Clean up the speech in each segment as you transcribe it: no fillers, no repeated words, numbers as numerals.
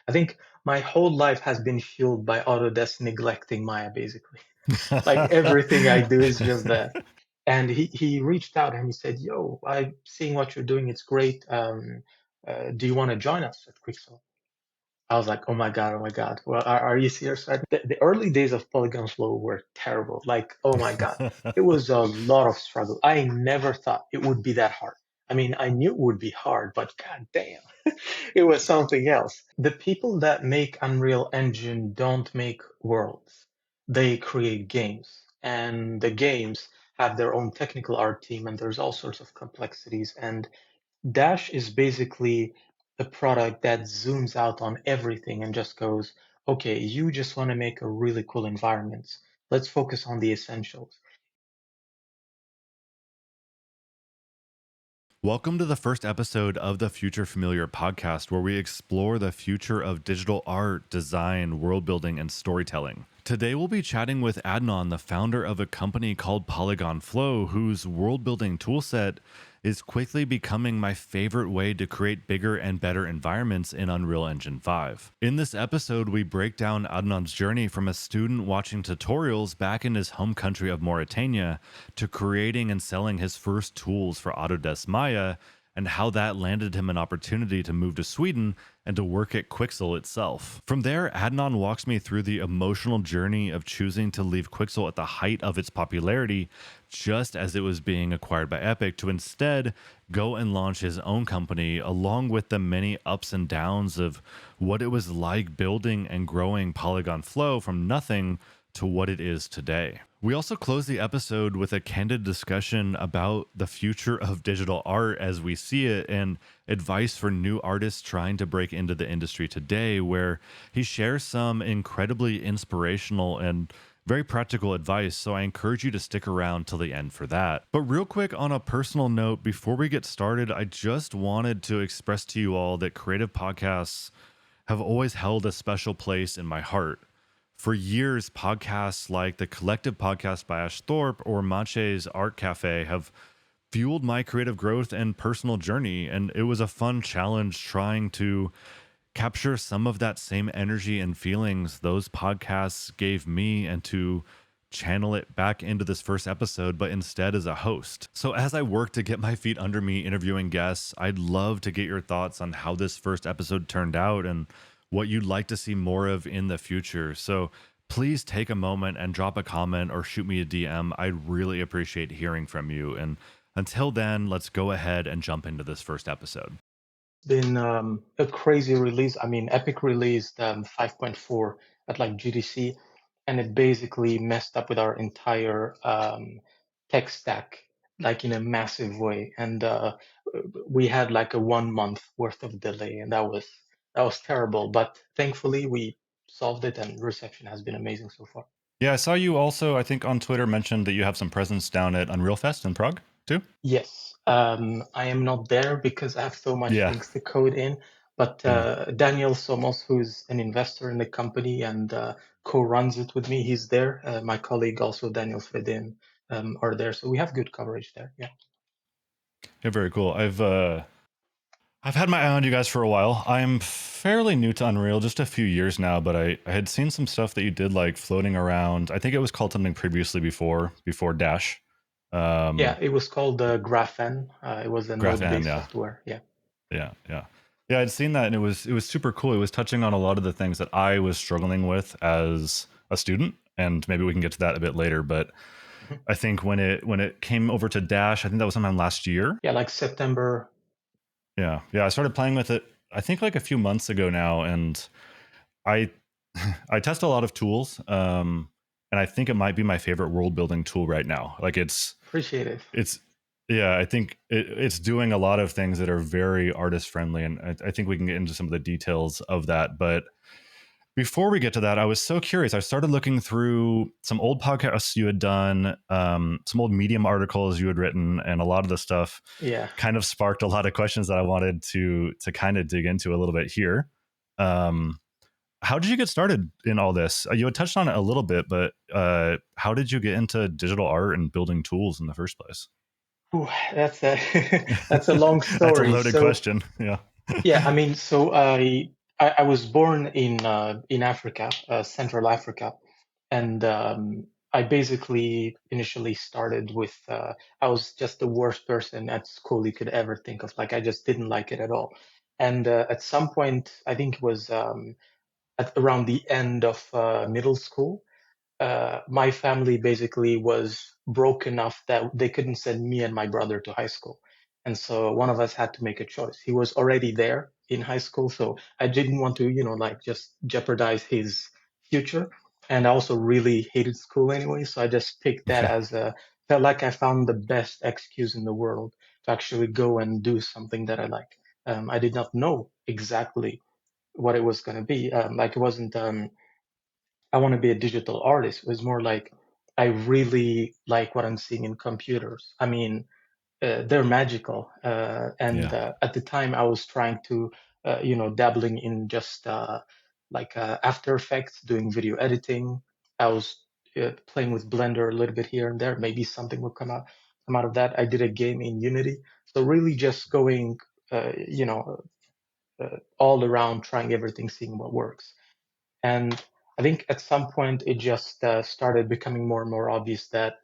I think my whole life has been fueled by Autodesk neglecting Maya, basically. Like everything I do is just that. And he reached out and he said, "Yo, I'm seeing what you're doing. It's great. Do you want to join us at Quixel?" I was like, oh my God, oh my God. Well, are you serious? Right? The early days of PolygonFlow were terrible. Like, oh my God. It was a lot of struggle. I never thought it would be that hard. I mean, I knew it would be hard, but God damn, it was something else. The people that make Unreal Engine don't make worlds. They create games. And the games have their own technical art team, and there's all sorts of complexities. And Dash is basically a product that zooms out on everything and just goes, okay, you just want to make a really cool environment. Let's focus on the essentials. Welcome to the first episode of the Future Familiar podcast, where we explore the future of digital art, design, world building, and storytelling. Today, we'll be chatting with Adnan, the founder of a company called PolygonFlow, whose world building toolset is quickly becoming my favorite way to create bigger and better environments in Unreal Engine 5. In this episode, we break down Adnan's journey from a student watching tutorials back in his home country of Mauritania to creating and selling his first tools for Autodesk Maya, and how that landed him an opportunity to move to Sweden and to work at Quixel itself. From there, Adnan walks me through the emotional journey of choosing to leave Quixel at the height of its popularity, just as it was being acquired by Epic, to instead go and launch his own company, along with the many ups and downs of what it was like building and growing PolygonFlow from nothing to what it is today. We also close the episode with a candid discussion about the future of digital art as we see it, and advice for new artists trying to break into the industry today, where he shares some incredibly inspirational and very practical advice. So I encourage you to stick around till the end for that. But real quick, on a personal note, before we get started, I just wanted to express to you all that creative podcasts have always held a special place in my heart. For years, podcasts like the Collective Podcast by Ash Thorpe or Manche's Art Cafe have fueled my creative growth and personal journey. And it was a fun challenge trying to capture some of that same energy and feelings those podcasts gave me and to channel it back into this first episode, but instead as a host. So as I work to get my feet under me interviewing guests, I'd love to get your thoughts on how this first episode turned out and what you'd like to see more of in the future. So please take a moment and drop a comment or shoot me a DM. I'd really appreciate hearing from you. And until then, let's go ahead and jump into this first episode. It's been a crazy release. I mean, Epic released 5.4 at like GDC, and it basically messed up with our entire tech stack, like in a massive way. And we had like a 1 month worth of delay, and that was terrible. But thankfully, we solved it, and reception has been amazing so far. Yeah, I saw you also, I think on Twitter, mentioned that you have some presence down at Unreal Fest in Prague too. Yes, I am not there because I have so much Yeah, things to code in. But yeah. Daniel Somos, who's an investor in the company and co-runs it with me, he's there. My colleague, also Daniel Fredin, are there. So we have good coverage there. Yeah. Yeah, very cool. I've had my eye on you guys for a while. I'm fairly new to Unreal, just a few years now, but I had seen some stuff that you did like floating around. I think it was called something previously before Dash. Yeah, it was called Graphen. It was a GraphN, node-based yeah. software. Yeah. Yeah, I'd seen that and it was super cool. It was touching on a lot of the things that I was struggling with as a student, and maybe we can get to that a bit later, but Mhm. I think when it came over to Dash, I think that was sometime last year. Yeah, like September. Yeah, I started playing with it I think like a few months ago now, and I I test a lot of tools, and I think it might be my favorite world building tool right now. Like Appreciate it. it's yeah, I think it's doing a lot of things that are very artist friendly, and I think we can get into some of the details of that. But before we get to that, I was so curious. I started looking through some old podcasts you had done, some old Medium articles you had written, and a lot of the stuff Yeah. kind of sparked a lot of questions that I wanted to kind of dig into a little bit here. Um, how did you get started in all this? You had touched on it a little bit, but how did you get into digital art and building tools in the first place? Ooh, that's a that's a long That's a story. loaded So question. Yeah. yeah, I mean, so I was born in Africa, Central Africa, and I basically initially started with I was just the worst person at school you could ever think of. Like I just didn't like it at all. And at some point, I think it was at around the end of middle school, my family basically was broke enough that they couldn't send me and my brother to high school. And so one of us had to make a choice. He was already there in high school, so I didn't want to, like just jeopardize his future. And I also really hated school anyway, so I just picked that Yeah. as felt like I found the best excuse in the world to actually go and do something that I like. I did not know exactly what it was going to be. Like it wasn't. I want to be a digital artist. It was more like I really like what I'm seeing in computers. I mean, they're magical. And Yeah. at the time, I was trying to, dabbling in just like After Effects, doing video editing. I was playing with Blender a little bit here and there. Maybe something will come out of that. I did a game in Unity. So really just going, all around, trying everything, seeing what works. And I think at some point it just started becoming more and more obvious that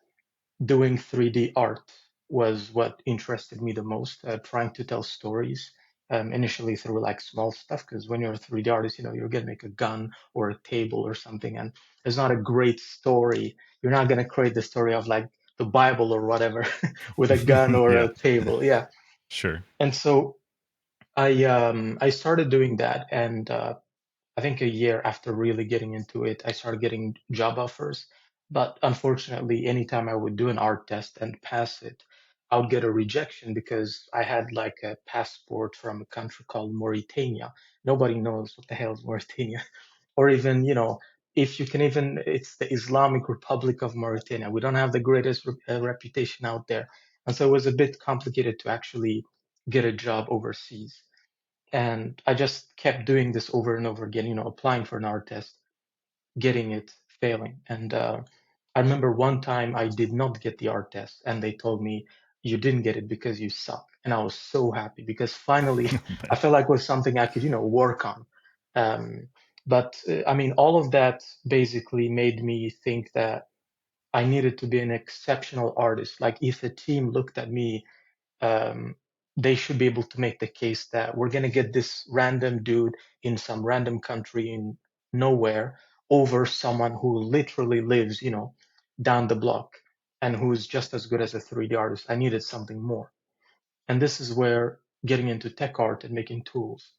doing 3D art was what interested me the most, trying to tell stories. Initially through like small stuff, because when you're a 3D artist, you're gonna make a gun or a table or something, and there's not a great story. You're not gonna create the story of like the Bible or whatever with a gun or Yeah. a table. Yeah. Sure. And so I started doing that, and I think a year after really getting into it, I started getting job offers. But unfortunately, anytime I would do an art test and pass it, I would get a rejection because I had like a passport from a country called Mauritania. Nobody knows what the hell is Mauritania. Or even, if you can even, it's the Islamic Republic of Mauritania. We don't have the greatest reputation out there. And so it was a bit complicated to actually get a job overseas. And I just kept doing this over and over again, applying for an art test, getting it, failing. And I remember one time I did not get the art test, and they told me, you didn't get it because you suck. And I was so happy because finally Oh, I man. felt like it was something I could, work on. But I mean, all of that basically made me think that I needed to be an exceptional artist. Like if a team looked at me, um, they should be able to make the case that we're going to get this random dude in some random country in nowhere over someone who literally lives, down the block and who's just as good as a 3D artist. I needed something more. And this is where getting into tech art and making tools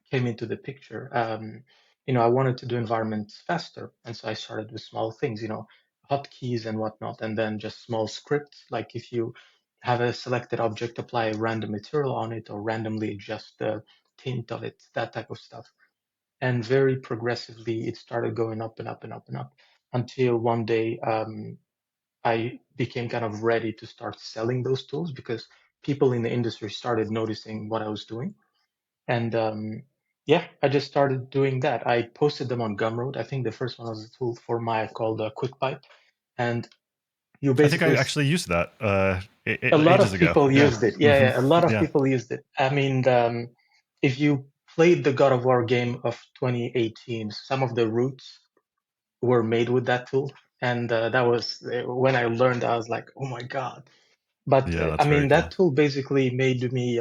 came into the picture. I wanted to do environments faster, and so I started with small things, hotkeys and whatnot, and then just small scripts. Like if you have a selected object, apply a random material on it, or randomly adjust the tint of it, that type of stuff. And very progressively, it started going up and up and up and up until one day I became kind of ready to start selling those tools because people in the industry started noticing what I was doing. And yeah, I just started doing that. I posted them on Gumroad. I think the first one was a tool for Maya called QuickPipe. And you I think I basically, actually used that a lot ages of ago. people Yeah. used it. Yeah, Hmm. yeah, a lot of Yeah. people used it. I mean, if you played the God of War game of 2018, some of the routes were made with that tool. And that was when I learned, I was like, oh my God. But Yeah. I That's very mean, cool. that tool basically made me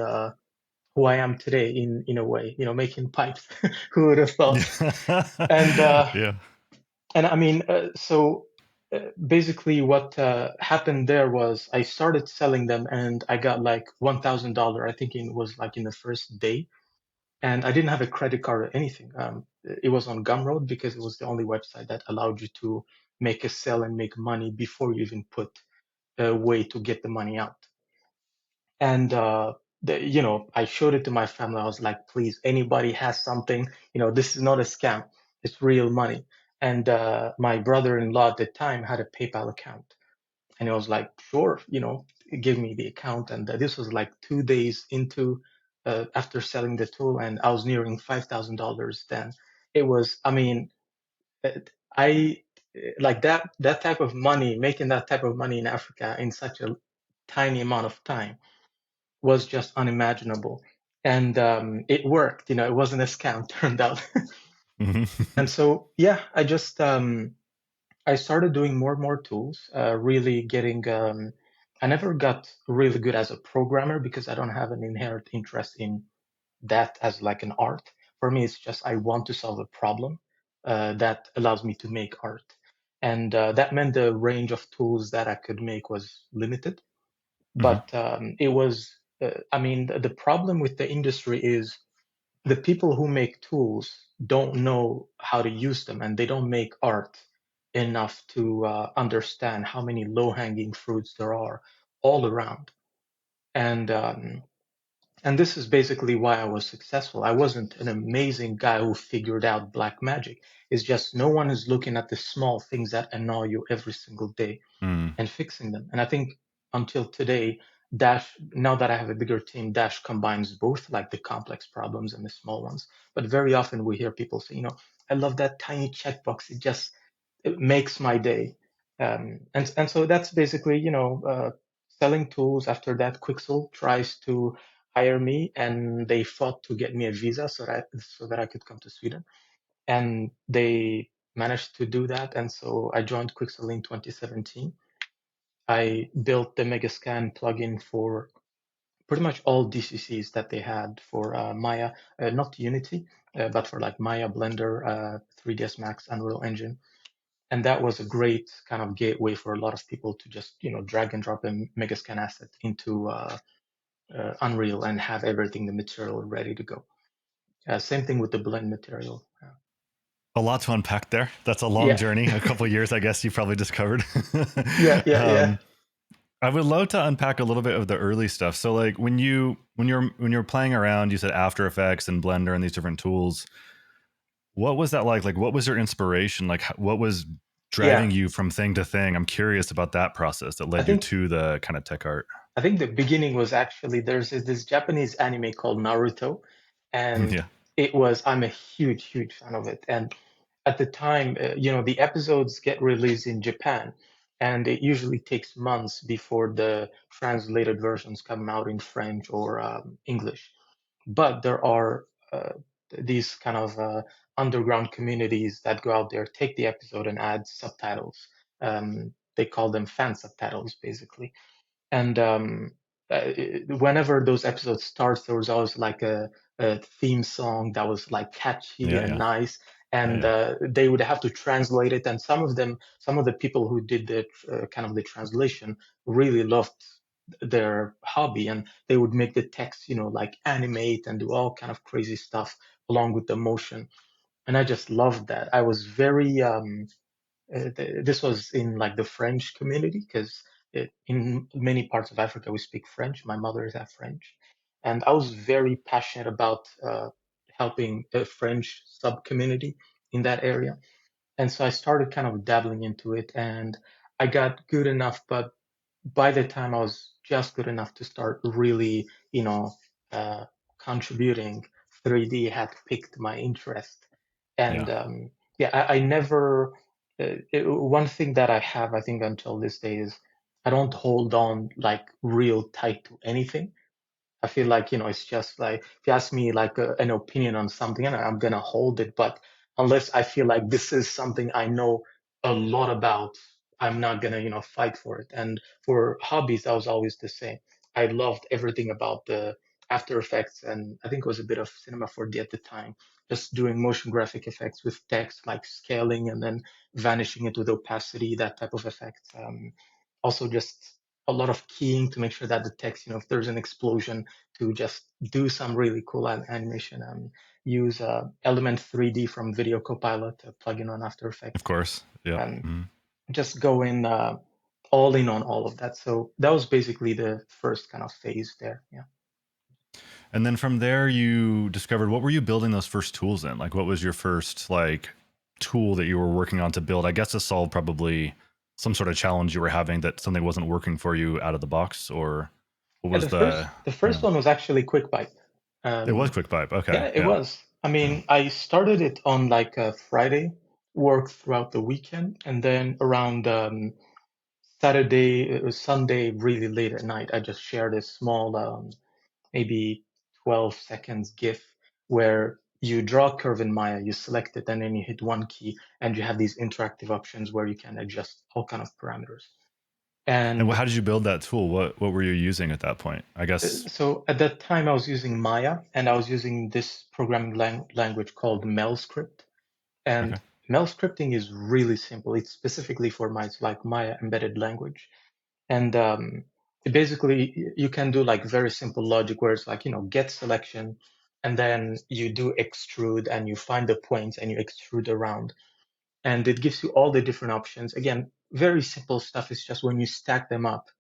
who I am today in a way, making pipes. Who would have thought? And Yeah. and I mean, so basically, what happened there was I started selling them, and I got like $1,000. I think it was like in the first day, and I didn't have a credit card or anything. It was on Gumroad because it was the only website that allowed you to make a sell and make money before you even put a way to get the money out. And I showed it to my family. I was like, please, anybody has something, this is not a scam. It's real money. And my brother-in-law at the time had a PayPal account. And he was like, sure, give me the account. And this was like 2 days into after selling the tool, and I was nearing $5,000 then. It was, I mean, I like that type of money, making that type of money in Africa in such a tiny amount of time was just unimaginable. and it worked. You know, it wasn't a scam, turned out. Mhm. And so, yeah, I started doing more and more tools, really getting. I never got really good as a programmer because I don't have an inherent interest in that as like an art. For me, it's just I want to solve a problem that allows me to make art. And that meant the range of tools that I could make was limited. Mhm. But it was, I mean, the problem with the industry is the people who make tools don't know how to use them and they don't make art enough to understand how many low hanging fruits there are all around. And and this is basically why I was successful. I wasn't an amazing guy who figured out black magic. It's just no one is looking at the small things that annoy you every single day Mm. and fixing them. And I think until today, Dash, now that I have a bigger team, Dash combines both, like the complex problems and the small ones. But very often we hear people say, you know, I love that tiny checkbox. It makes my day. And so that's basically, selling tools. After that, Quixel tries to hire me, and they fought to get me a visa so that I could come to Sweden, and they managed to do that. And so I joined Quixel in 2017. I built the Megascan plugin for pretty much all DCCs that they had for Maya, not Unity, but for like Maya, Blender, 3ds Max, Unreal Engine. And that was a great kind of gateway for a lot of people to just, drag and drop a Megascan asset into Unreal and have everything, the material ready to go. Same thing with the blend material. A lot to unpack there. That's a long Yeah, journey. A couple years, I guess you probably just covered. yeah, yeah, yeah, um, I would love to unpack a little bit of the early stuff. So, like when you're playing around, you said After Effects and Blender and these different tools. What was that like? Like, what was your inspiration? Like, what was yeah. driving you from thing to thing? I'm curious about that process that I led you think to the kind of tech art. I think the beginning was actually there's this Japanese anime called Naruto, and Yeah, I'm a huge, huge fan of it. And at the time, the episodes get released in Japan, and it usually takes months before the translated versions come out in French or English. But there are these kind of underground communities that go out there, take the episode, and add subtitles. They call them fan subtitles, basically. And whenever those episodes starts, there was always like a theme song that was like catchy yeah, and yeah, nice, yeah, and yeah. they would have to translate it. And some of the people who did the kind of the translation really loved their hobby, and they would make the text, like animate and do all kind of crazy stuff along with the motion. And I just loved that. I was very this was in like the French community because in many parts of Africa we speak French. My mother is half French, and I was very passionate about helping a French sub community in that area. And so I started kind of dabbling into it, and I got good enough. But by the time I was just good enough to start really, uh, contributing, 3D had piqued my interest. And Yeah. yeah, I never, one thing that I have, I think, until this day is I don't hold on like real tight to anything. I feel like, it's just like if you ask me like an opinion on something, and I'm gonna hold it, but unless I feel like this is something I know a lot about, I'm not gonna, fight for it. And for hobbies, I was always the same. I loved everything about the After Effects, and I think it was a bit of Cinema 4D at the time, just doing motion graphic effects with text, like scaling and then vanishing it with opacity, that type of effect. Also, just a lot of keying to make sure that the text, if there's an explosion, to just do some really cool animation. Use Element 3D from Video Copilot, a plugin on After Of Effects, course. Yep. and Mhm. just go in all in on all of that. So that was basically the first kind of phase there. Yeah. And then from there, you discovered what were you building those first tools in? Like, what was your first like tool that you were working on to build? I guess to solve probably some sort of challenge you were having that something wasn't working for you out of the box, or what Yeah, was the? the first Yeah, one was actually QuickPipe. it was Um, QuickPipe. Okay, yeah, it yeah, was. I yeah, mean, I started it on like a Friday, worked throughout the weekend, and then around Saturday, Sunday, really late at night, I just shared a small, maybe 12 seconds GIF where you draw a curve in Maya, you select it, and then you hit one key, and you have these interactive options where you can adjust all kind of parameters. And And how did you build that tool? What were you using at that point? I guess. so at that time, I was using Maya, and I was using this programming language called MelScript. Okay. And Mel scripting is really simple. It's specifically for Maya. It's like Maya embedded language. And basically, you can do like very simple logic where it's like, get selection, and then you do extrude and you find the points and you extrude around. And it gives you all the different options. Again, very simple stuff. It's just when you stack them up,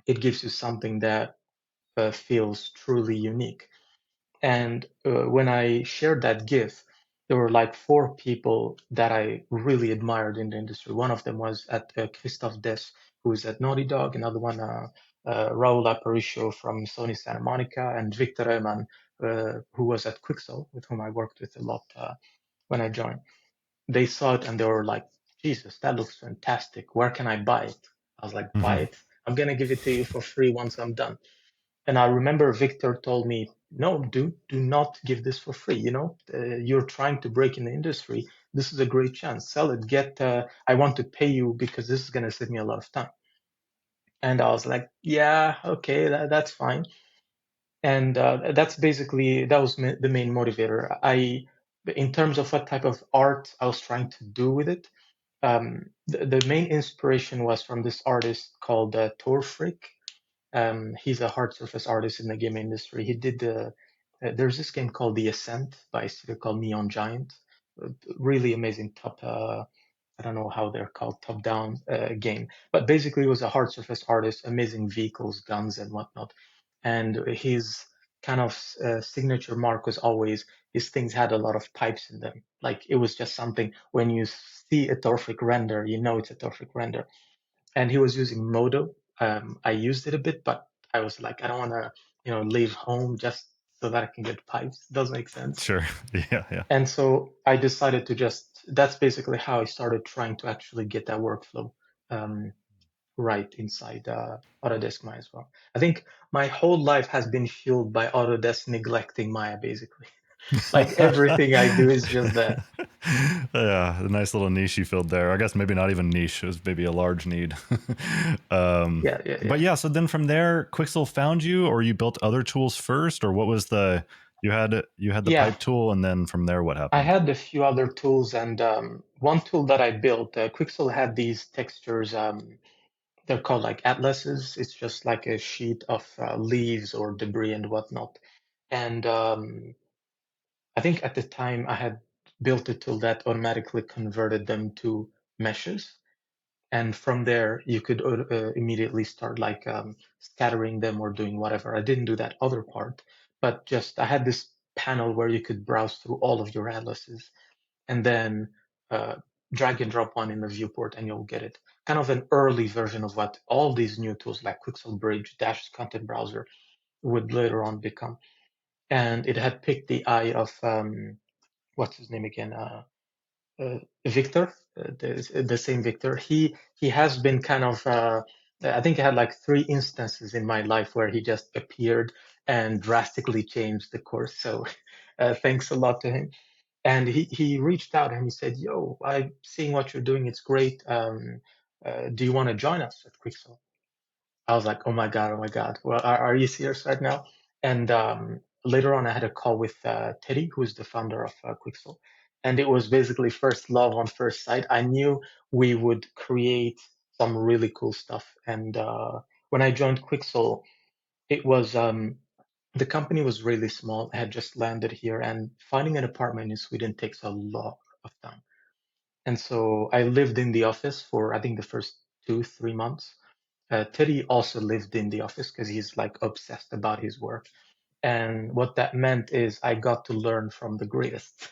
it gives you something that feels truly unique. And when I shared that GIF, there were like four people that I really admired in the industry. One of them was at Christophe Des, who is at Naughty Dog. Another one, Raul Aparicio from Sony Santa Monica, and Victor Rehman, who was at Quixel, with whom I worked with a lot when I joined. They saw it and they were like, Jesus, that looks fantastic. Where can I buy it? I was like, buy Mm-hmm. it. I'm going to give it to you for free once I'm done. And I remember Victor told me, no, do not give this for free. You're trying to break in the industry. This is a great chance. Sell it. I want to pay you because this is going to save me a lot of time. And I was like, yeah, okay, that's fine. And that was the main motivator. In terms of what type of art I was trying to do with it, the main inspiration was from this artist called Tor Frick. He's a hard surface artist in the game industry. He did there's this game called The Ascent by a studio called Neon Giant. Really amazing I don't know how they're called, top down game. But basically, he was a hard surface artist, amazing vehicles, guns, and whatnot. And his kind of signature mark was always his things had a lot of pipes in them. Like it was just something when you see a Torfic render, you know it's a Torfic render. And he was using Modo. I used it a bit, but I was like, I don't want to, leave home just so that I can get pipes. It doesn't make sense. Sure. Yeah. Yeah. And so I decided to that's basically how I started trying to actually get that workflow um, right inside Autodesk Maya as well. I think my whole life has been fueled by Autodesk neglecting Maya, basically. Like everything I do is just that. Yeah, a nice little niche you filled there. I guess maybe not even niche; it was maybe a large need. Yeah, yeah, But yeah. yeah, so then from there, Quixel found you, or you built other tools first, or what was the you had the Yeah, pipe tool, and then from there, what I happened? had a few other tools, and one tool that I built, Quixel had these textures. They're called like atlases. It's just like a sheet of leaves or debris and whatnot. And I think at the time I had built a tool that automatically converted them to meshes. And from there, you could immediately start like scattering them or doing whatever. I didn't do that other part, but just I had this panel where you could browse through all of your atlases and then uh, drag and drop one in the viewport and you'll get it. Kind of an early version of what all these new tools like Quixel Bridge, Dash Content Browser would later on become. And it had picked the eye of what's his name again? Victor, the same Victor. He has been kind of. I think I had like three instances in my life where he just appeared and drastically changed the course. So thanks a lot to him. And he reached out and he said, "Yo, I'm seeing what you're doing. It's great. Do you want to join us at Quixel?" I was like, oh my God. Well, are you serious right now? And later on, I had a call with Teddy, who's the founder of Quixel. And it was basically first love on first sight. I knew we would create some really cool stuff. And when I joined Quixel, it was the company was really small. I had just landed here, and finding an apartment in Sweden takes a lot of time. And so I lived in the office for, I think, the first 2, 3 months. Teddy also lived in the office because he's like obsessed about his work. And what that meant is I got to learn from the greatest.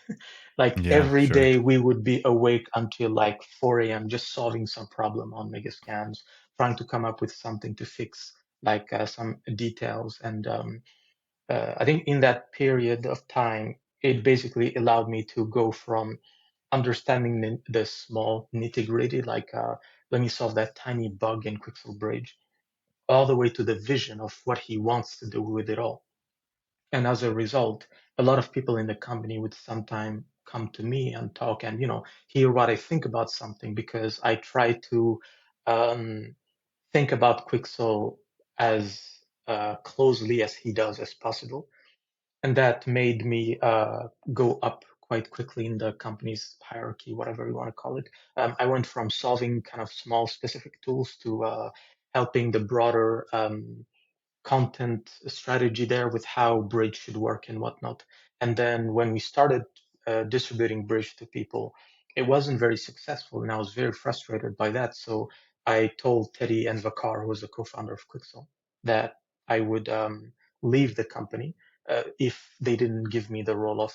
Like Yeah, every sure. day we would be awake until like 4 a.m. just solving some problem on Megascans, trying to come up with something to fix like some details. And I think in that period of time, it basically allowed me to go from understanding the small nitty gritty, like let me solve that tiny bug in Quixel Bridge, all the way to the vision of what he wants to do with it all. And as a result, a lot of people in the company would sometimes come to me and talk and, hear what I think about something, because I try to um, think about Quixel as closely as he does as possible. And that made me go up quite quickly in the company's hierarchy, whatever you want to call it. I went from solving kind of small specific tools to helping the broader content strategy there with how Bridge should work and whatnot. And then when we started distributing Bridge to people, it wasn't very successful, and I was very frustrated by that. So I told Teddy and Vakar, who was the co-founder of Quixel, that I would leave the company if they didn't give me the role of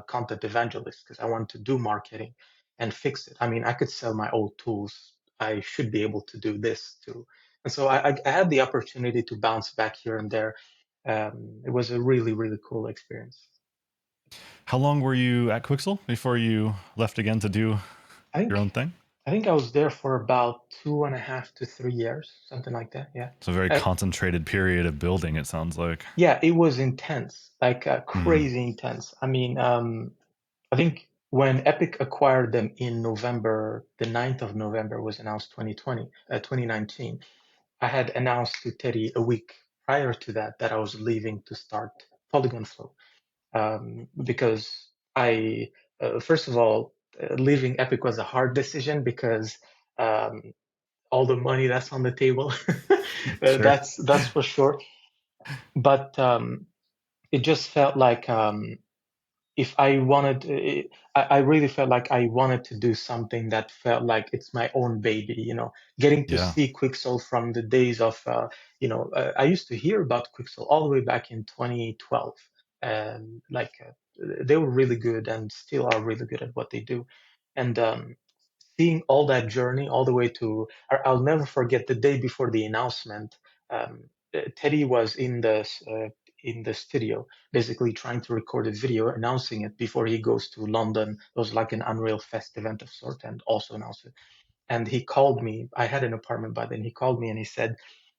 content evangelist, because I want to do marketing and fix it. I mean, I could sell my old tools. I should be able to do this too. And so I had the opportunity to bounce back here and there. It was a really, really cool experience. How long were you at Quixel before you left again to do I your think own thing? I think I was there for about 2.5 to 3 years, something like that. Yeah. It's a very Uh, concentrated period of building, it sounds like. yeah, it was intense, like Mm, crazy intense. I mean, I think when Epic acquired them in November, the 9th of November was announced 2019. I had announced to Teddy a week prior to that I was leaving to start PolygonFlow. Because first of all, leaving Epic was a hard decision because um, all the money that's on the table, sure. that's for sure. But it just felt like if I wanted, I really felt like I wanted to do something that felt like it's my own baby, getting to Yeah. see Quixel from the days of, I used to hear about Quixel all the way back in 2012. And they were really good and still are really good at what they do. And seeing all that journey all the way to, I'll never forget the day before the announcement. Teddy was in the studio, basically trying to record a video announcing it before he goes to London. It was like an Unreal Fest event of sort, and also announce it. And he called me. I had an apartment by then. He called me and he said,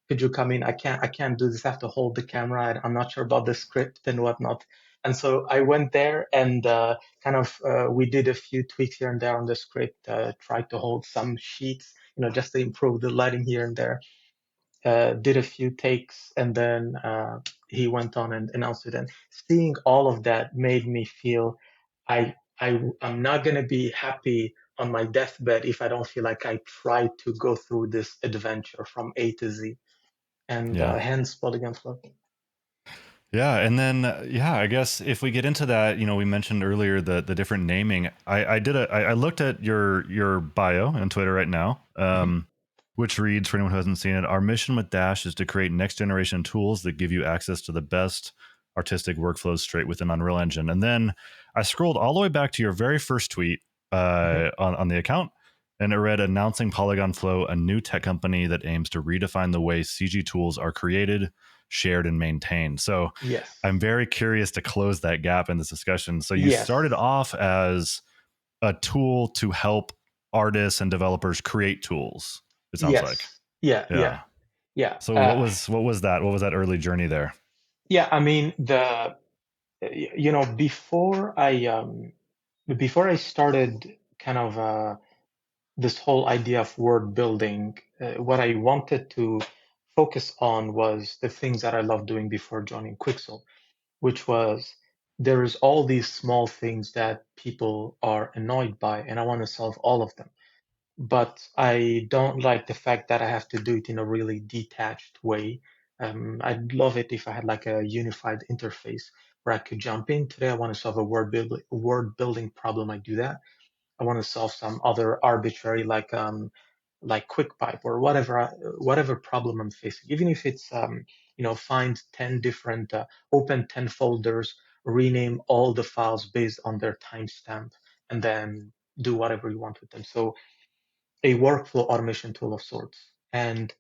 "Could you come in? I can't do this. I have to hold the camera. I'm not sure about the script and whatnot." And so I went there and kind of we did a few tweaks here and there on the script, tried to hold some sheets, just to improve the lighting here and there. Did a few takes, and then he went on and announced it. And seeing all of that made me feel I'm not gonna be happy on my deathbed if I don't feel like I tried to go through this adventure from A to Z. And Yeah. hence Polygon Flow. Yeah, and then yeah, I guess if we get into that, we mentioned earlier the different naming. I looked at your bio on Twitter right now, Mhm. which reads, for anyone who hasn't seen it, our mission with Dash is to create next generation tools that give you access to the best artistic workflows straight within Unreal Engine. And then I scrolled all the way back to your very first tweet Mhm. on the account, and it read, announcing Polygon Flow, a new tech company that aims to redefine the way CG tools are created, shared, and maintained. So Yes. I'm very curious to close that gap in this discussion. So you started Yes. off as a tool to help artists and developers create tools. It sounds like, Yes. Yeah. Yeah. yeah. Yeah. So what was that? What was that early journey there? Yeah. I mean, before I started kind of this whole idea of word building, what I wanted to focus on was the things that I loved doing before joining Quixel, which was there's all these small things that people are annoyed by, and I want to solve all of them. But I don't like the fact that I have to do it in a really detached way. I'd love it if I had like a unified interface where I could jump in. Today, I want to solve a word building problem. I do that. I want to solve some other arbitrary like QuickPipe or whatever problem I'm facing. Even if it's find 10 different open 10 folders, rename all the files based on their timestamp, and then do whatever you want with them. So a workflow automation tool of sorts. And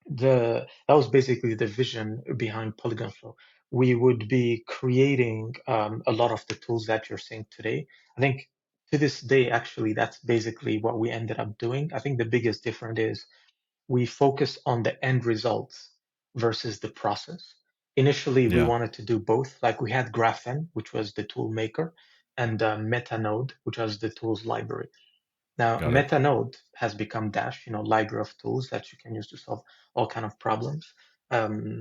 that was basically the vision behind PolygonFlow. We would be creating a lot of the tools that you're seeing today. I think to this day, actually, that's basically what we ended up doing. I think the biggest difference is we focus on the end results versus the process. Initially, we Yeah. wanted to do both. Like we had Graphene, which was the tool maker, and Metanode, which was the tools library. Now, Got it. Metanode has become Dash, library of tools that you can use to solve all kind of problems,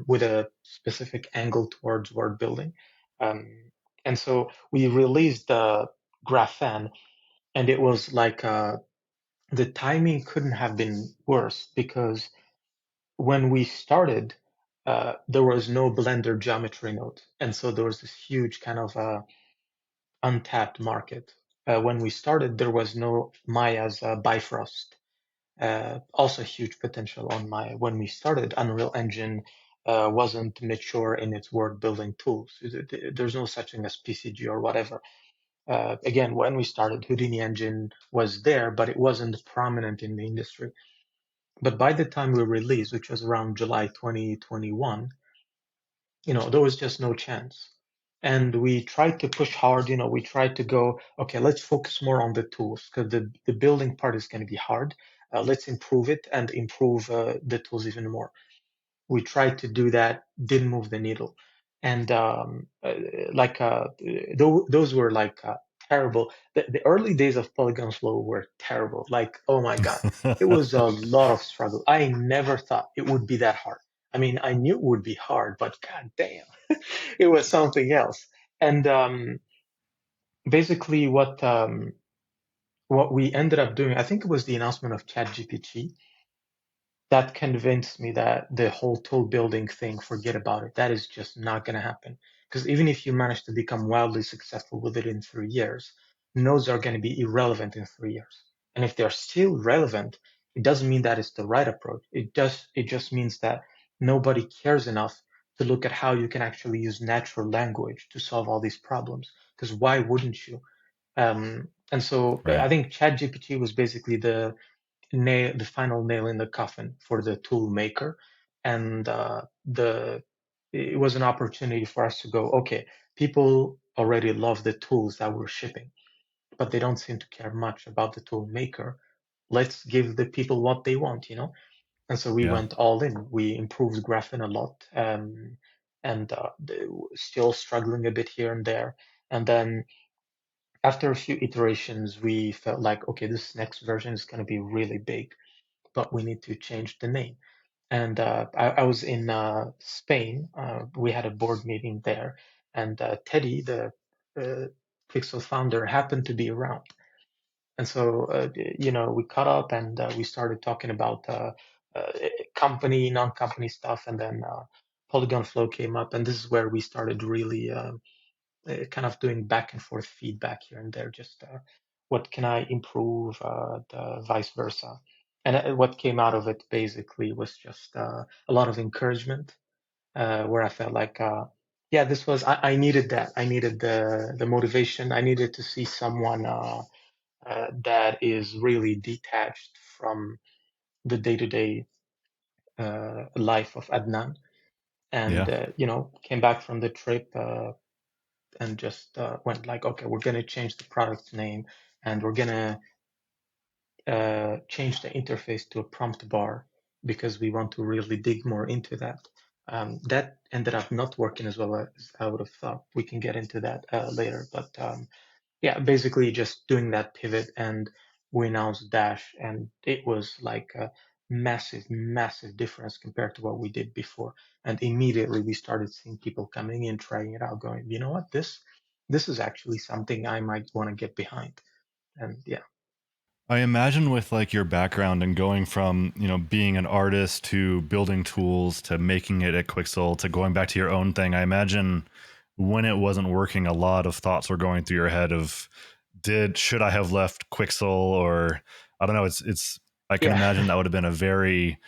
with a specific angle towards word building. And so we released the Graphene, and it was like the timing couldn't have been worse because when we started, there was no Blender geometry node, and so there was this huge kind of untapped market. When we started, there was no Maya's Bifrost. Also huge potential on Maya. When we started, Unreal Engine wasn't mature in its world building tools. There's no such thing as PCG or whatever. Again, when we started, Houdini Engine was there, but it wasn't prominent in the industry. But by the time we released, which was around July 2021, there was just no chance. And we tried to push hard, we tried to go, okay, let's focus more on the tools because the building part is going to be hard. Let's improve it and improve the tools even more. We tried to do that, didn't move the needle. And like those were like terrible. The early days of PolygonFlow were terrible. Like, oh my God, it was a lot of struggle. I never thought it would be that hard. I mean, I knew it would be hard, but god damn, it was something else. And basically, what we ended up doing, I think it was the announcement of ChatGPT that convinced me that the whole tool building thing, forget about it. That is just not going to happen. Because even if you manage to become wildly successful with it in 3 years, nodes are going to be irrelevant in 3 years. And if they're still relevant, it doesn't mean that it's the right approach. It just means that nobody cares enough to look at how you can actually use natural language to solve all these problems. Because why wouldn't you? And so Right. I think ChatGPT was basically the final nail in the coffin for the tool maker, and the it was an opportunity for us to go, okay, people already love the tools that we're shipping, but they don't seem to care much about the tool maker. Let's give the people what they want. And so we Yeah. went all in. We improved Graphene a lot, and still struggling a bit here and there. And then after a few iterations, we felt like, okay, this next version is going to be really big, but we need to change the name. And I was in Spain. We had a board meeting there, and Teddy, the Quixel founder, happened to be around. And so, we caught up and we started talking about uh, company, non-company stuff, and then Polygon Flow came up, and this is where we started really kind of doing back and forth feedback here and there, just what can I improve, the vice versa. And what came out of it basically was just a lot of encouragement, where I felt like, yeah, I needed that. I needed the motivation. I needed to see someone that is really detached from the day-to-day life of Adnan. And, Yeah. came back from the trip, and just went like, okay, we're going to change the product name, and we're going to change the interface to a prompt bar because we want to really dig more into that. That ended up not working as well as I would have thought. We can get into that later, but yeah, basically just doing that pivot, and we announced Dash, and it was like a massive, massive difference compared to what we did before. And immediately we started seeing people coming in, trying it out, going, you know what, this is actually something I might want to get behind. And yeah, I imagine with like your background and going from, being an artist to building tools to making it at Quixel to going back to your own thing, I imagine when it wasn't working, a lot of thoughts were going through your head of should I have left Quixel, or I don't know. It's I can yeah, imagine that would have been a very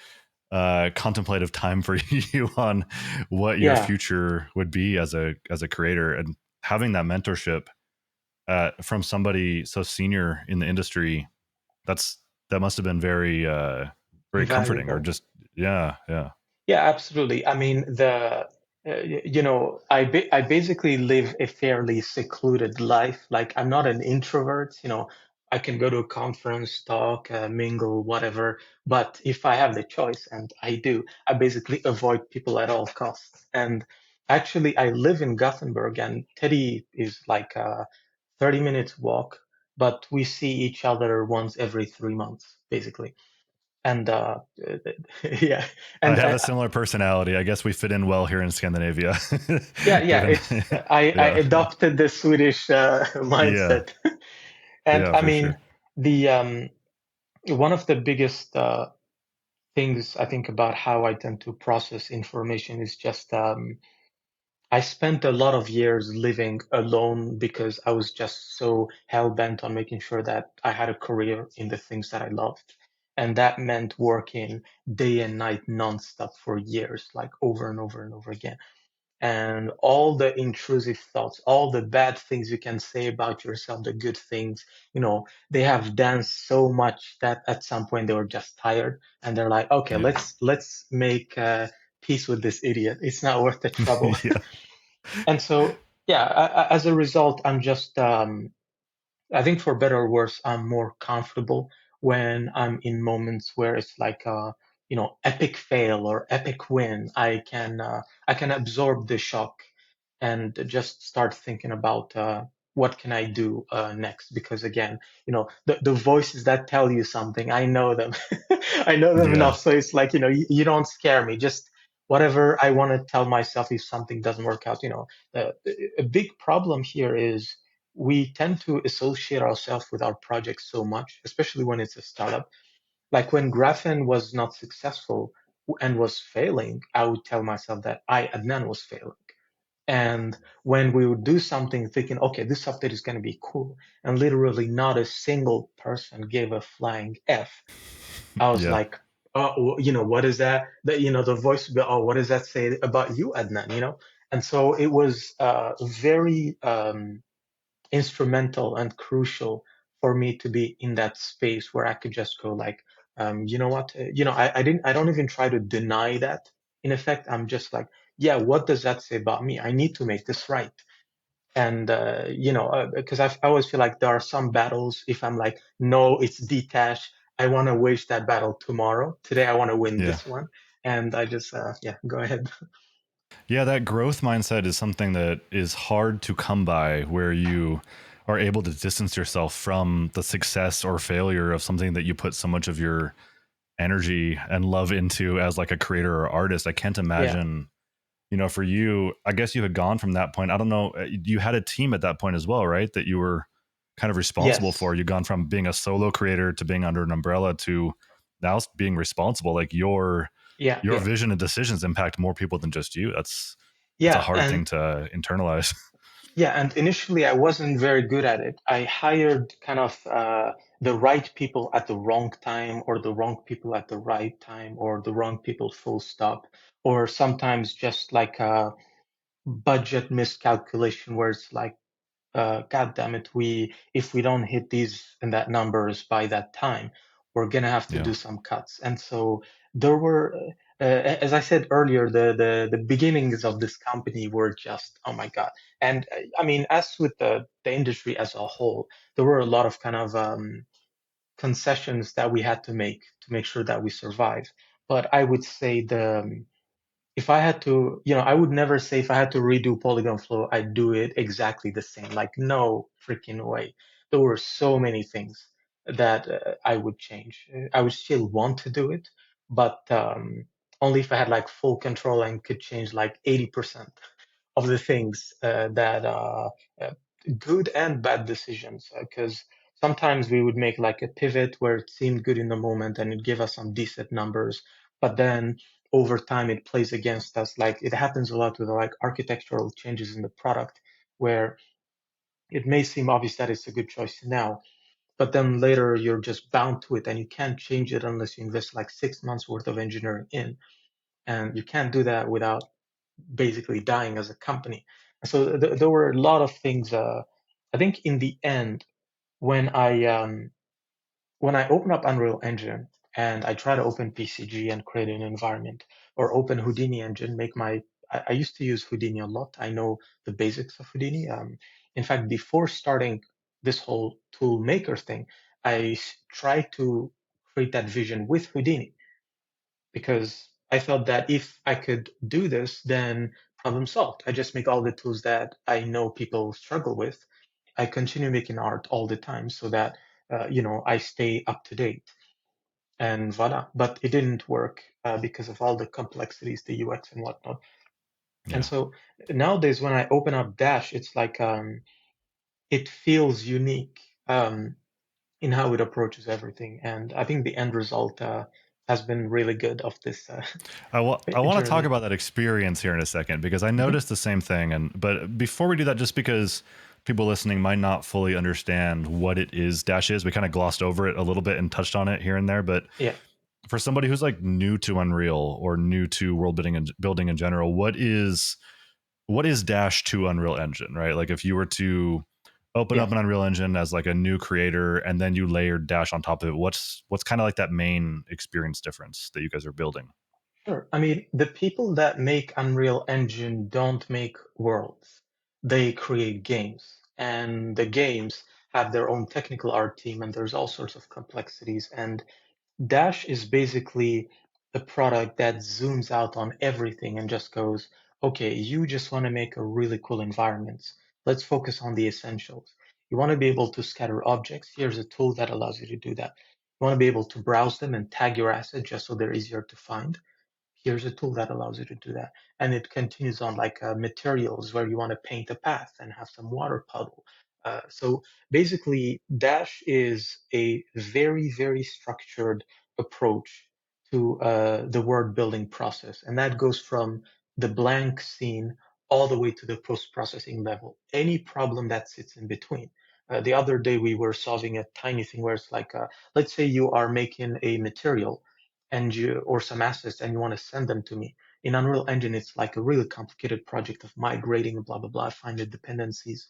contemplative time for you on what your yeah, future would be as a creator, and having that mentorship from somebody so senior in the industry. That's that must have been very comforting, or invaluable. just yeah, yeah, Yeah, absolutely. I mean, I basically live a fairly secluded life. Like, I'm not an introvert. I can go to a conference, talk, mingle, whatever. But if I have the choice, and I do, I basically avoid people at all costs. And Actually, I live in Gothenburg, and Teddy is like a 30 minutes walk, but we see each other once every 3 months, basically. And yeah, I and have a similar personality. I guess we fit in well here in Scandinavia. yeah, yeah. Given, It's I yeah, adopted the Swedish yeah, mindset, and yeah, I for mean sure. the one of the biggest things I think about how I tend to process information is just I spent a lot of years living alone because I was just so hell bent on making sure that I had a career in the things that I loved. And that meant working day and night nonstop for years, like over and over and over again. And all the intrusive thoughts, all the bad things you can say about yourself, the good things, they have danced so much that at some point they were just tired and they're like, okay, Yeah, let's make peace with this idiot. It's not worth the trouble. yeah, And so, yeah, as a result, I'm just, I think for better or worse, I'm more comfortable when I'm in moments where it's like a, epic fail or epic win. I can absorb the shock and just start thinking about what can I do next? Because again, the voices that tell you something, I know them. I know them yeah, enough. So it's like, you don't scare me. Just whatever I want to tell myself if something doesn't work out. Uh, a big problem here is we tend to associate ourselves with our projects so much, especially when it's a startup. Like when Graphene was not successful and was failing, I would tell myself that Adnan, was failing. And when we would do something thinking, okay, this update is going to be cool, and literally not a single person gave a flying F, I was yeah. like, oh, what is that? The voice would be, oh, what does that say about you, Adnan? And so it was very instrumental and crucial for me to be in that space where I could just go like, you know what? I don't even try to deny that. In effect, I'm just like, yeah, what does that say about me? I need to make this right. And, because I always feel like there are some battles, if I'm like, no, it's detached, I want to wage that battle tomorrow. Today, I want to win Yeah. this one. And I just, yeah, go ahead. Yeah, that growth mindset is something that is hard to come by where you are able to distance yourself from the success or failure of something that you put so much of your energy and love into as like a creator or artist. I can't Yeah. imagine, for you, I guess you had gone from that point. I don't know, you had a team at that point as well, right? That you were kind of responsible Yes. for. You'd gone from being a solo creator to being under an umbrella to now being responsible. Like Yeah. your Yeah. vision and decisions impact more people than just you. That's a Yeah. hard thing And to internalize. Yeah, and initially I wasn't very good at it. I hired kind of the right people at the wrong time, or the wrong people at the right time, or the wrong people full stop, or sometimes just like a budget miscalculation where it's like, God damn it, if we don't hit these and that numbers by that time, we're gonna have to Yeah. do some cuts. And so there were, as I said earlier, the beginnings of this company were just, oh my God. And I mean, as with the industry as a whole, there were a lot of kind of concessions that we had to make sure that we survive. But I would say if I had to, I would never say if I had to redo PolygonFlow, I'd do it exactly the same. Like, no freaking way. There were so many things that I would change. I would still want to do it, but only if I had like full control and could change like 80% of the things that uh, good and bad decisions. Because sometimes we would make like a pivot where it seemed good in the moment and it gave us some decent numbers, but then over time it plays against us. Like it happens a lot with like architectural changes in the product where it may seem obvious that it's a good choice now, but then later you're just bound to it and you can't change it unless you invest like 6 months worth of engineering in. And you can't do that without basically dying as a company. So there were a lot of things. I think in the end, when I open up Unreal Engine and I try to open PCG and create an environment, or open Houdini Engine, I used to use Houdini a lot. I know the basics of Houdini. In fact, before starting this whole tool maker thing, I tried to create that vision with Houdini because I thought that if I could do this, then problem solved. I just make all the tools that I know people struggle with. I continue making art all the time so that I stay up to date, and voila. But it didn't work because of all the complexities, the UX and whatnot. And Yeah. so nowadays, when I open up Dash, it's like it feels unique in how it approaches everything, and I think the end result has been really good of this I want to talk journey. about that experience here in a second because I Mhm. noticed the same thing. And but before we do that, just because people listening might not fully understand what it is Dash is, we kind of glossed over it a little bit and touched on it here and there. But Yeah, for somebody who's like new to Unreal or new to world building and building in general, what is Dash to Unreal Engine, right? Like if you were to open yeah. up an Unreal Engine as like a new creator and then you layered Dash on top of it, what's kind of like that main experience difference that you guys are building? Sure. I mean, the people that make Unreal Engine don't make worlds. They create games, and the games have their own technical art team, and there's all sorts of complexities. And Dash is basically a product that zooms out on everything and just goes, okay, you just want to make a really cool environment. Let's focus on the essentials. You want to be able to scatter objects. Here's a tool that allows you to do that. You want to be able to browse them and tag your assets just so they're easier to find. Here's a tool that allows you to do that. And it continues on like materials where you want to paint a path and have some water puddle. So basically, Dash is a very, very structured approach to the word building process. And that goes from the blank scene all the way to the post processing level. Any problem that sits in between. The other day, we were solving a tiny thing where it's like, let's say you are making a material and you or some assets and you want to send them to me. In Unreal Engine, it's like a really complicated project of migrating, blah blah blah, find the dependencies.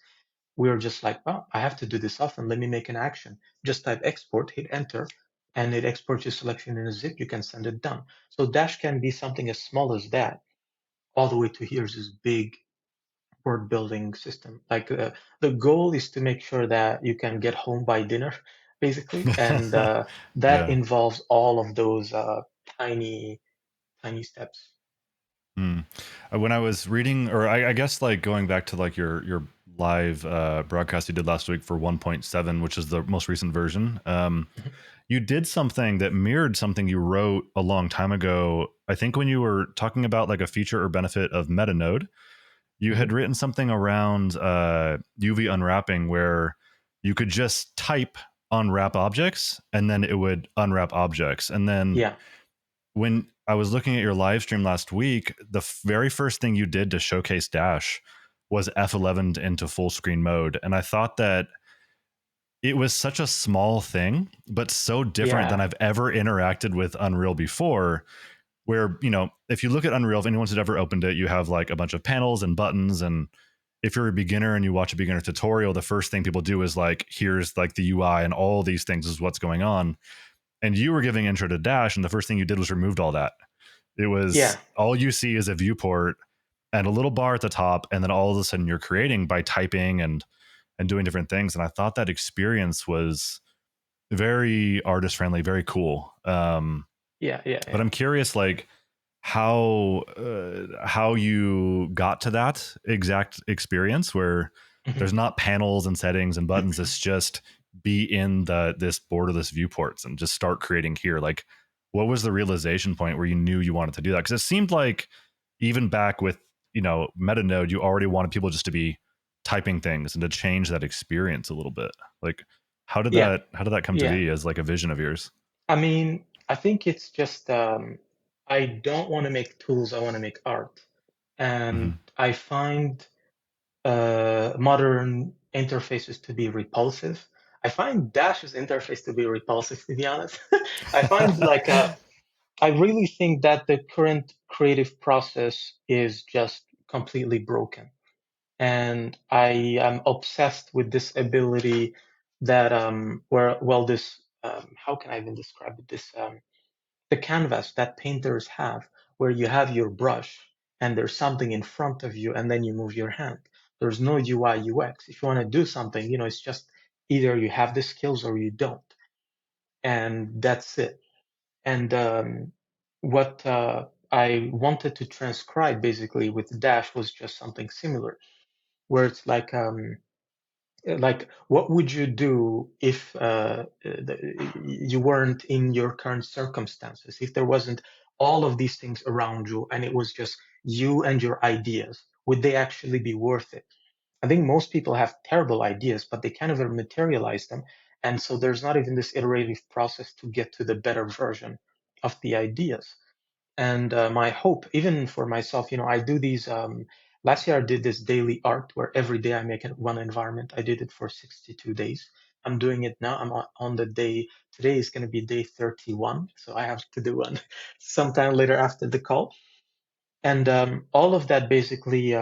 We're just like, well, I have to do this often. Let me make an action. Just type export, hit enter, and it exports your selection in a zip. You can send it done. So Dash can be something as small as that, all the way to here's this big word building system. Like the goal is to make sure that you can get home by dinner, basically, and that Yeah. involves all of those tiny tiny steps. Mm. When I was reading, or I guess like going back to like your live broadcast you did last week for 1.7, which is the most recent version, Mhm. you did something that mirrored something you wrote a long time ago. I think when you were talking about like a feature or benefit of MetaNode, you had Mhm. written something around UV unwrapping where you could just type unwrap objects and then it would unwrap objects. And then Yeah, when I was looking at your live stream last week, the very first thing you did to showcase Dash was F11 into full screen mode. And I thought that it was such a small thing, but so different than yeah, I've ever interacted with Unreal before. Where, you know, if you look at Unreal, if anyone's ever opened it, you have like a bunch of panels and buttons. And if you're a beginner and you watch a beginner tutorial, the first thing people do is like, here's like the UI and all these things is what's going on. And you were giving intro to Dash, and the first thing you did was removed all that. It was yeah, all you see is a viewport and a little bar at the top, and then all of a sudden you're creating by typing and doing different things. And I thought that experience was very artist friendly, very cool. yeah, yeah, But yeah. I'm curious, like how you got to that exact experience where Mhm. there's not panels and settings and buttons. It's just be in this borderless viewports and just start creating here. Like, what was the realization point where you knew you wanted to do that? Because it seemed like even back with MetaNode, you already wanted people just to be typing things and to change that experience a little bit. Like, Yeah, how did that come to yeah. be as like a vision of yours? I mean, I think it's just I don't want to make tools. I want to make art, and Hmm. I find modern interfaces to be repulsive. I find Dash's interface to be repulsive, to be honest. I find like I really think that the current creative process is just completely broken. And I am obsessed with this ability that where well this how can I even describe it? This the canvas that painters have, where you have your brush and there's something in front of you, and then you move your hand. There's no UI UX. If you want to do something, it's just either you have the skills or you don't, and that's it. And what I wanted to transcribe basically with Dash was just something similar, where it's like what would you do if you weren't in your current circumstances, if there wasn't all of these things around you and it was just you and your ideas, would they actually be worth it? I think most people have terrible ideas, but they kind of materialize them, and so there's not even this iterative process to get to the better version of the ideas. And my hope, even for myself, I do these. Last year, I did this daily art where every day I make one environment. I did it for 62 days. I'm doing it now. I'm on the day. Today is going to be day 31, so I have to do one sometime later after the call. And all of that basically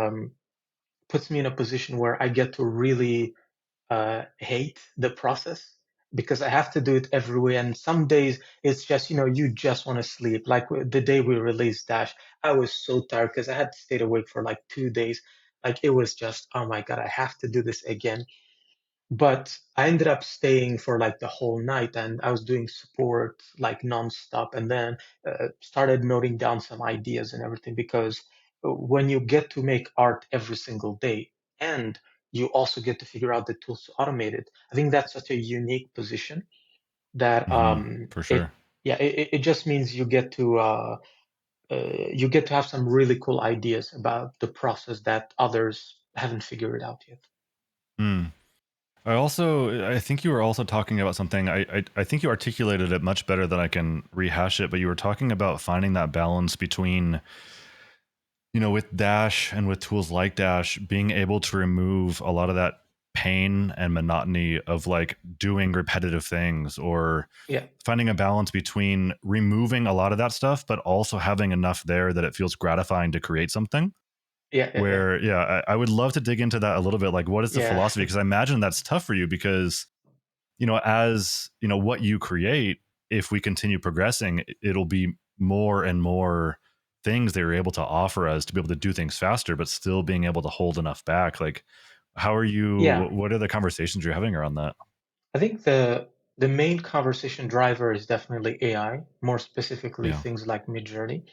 puts me in a position where I get to really hate the process because I have to do it every way. And some days it's just, you just want to sleep. Like the day we released Dash, I was so tired because I had stayed awake for like 2 days. Like it was just, oh my God, I have to do this again. But I ended up staying for like the whole night and I was doing support like nonstop and then started noting down some ideas and everything because when you get to make art every single day and you also get to figure out the tools to automate it, I think that's such a unique position that For it sure. yeah it just means you get to have some really cool ideas about the process that others haven't figured out yet. Hmm. I think you were also talking about something. I think you articulated it much better than I can rehash it. But you were talking about finding that balance between, with Dash and with tools like Dash, being able to remove a lot of that pain and monotony of like doing repetitive things, or Yeah, finding a balance between removing a lot of that stuff, but also having enough there that it feels gratifying to create something. yeah, yeah, yeah, Where, yeah, I would love to dig into that a little bit. Like, what is the yeah. philosophy? Because I imagine that's tough for you because, as what you create, if we continue progressing, it'll be more and more things they're able to offer us to be able to do things faster, but still being able to hold enough back. Like, how are you? Yeah, What are the conversations you're having around that? I think the main conversation driver is definitely AI, more specifically Yeah, things like Midjourney.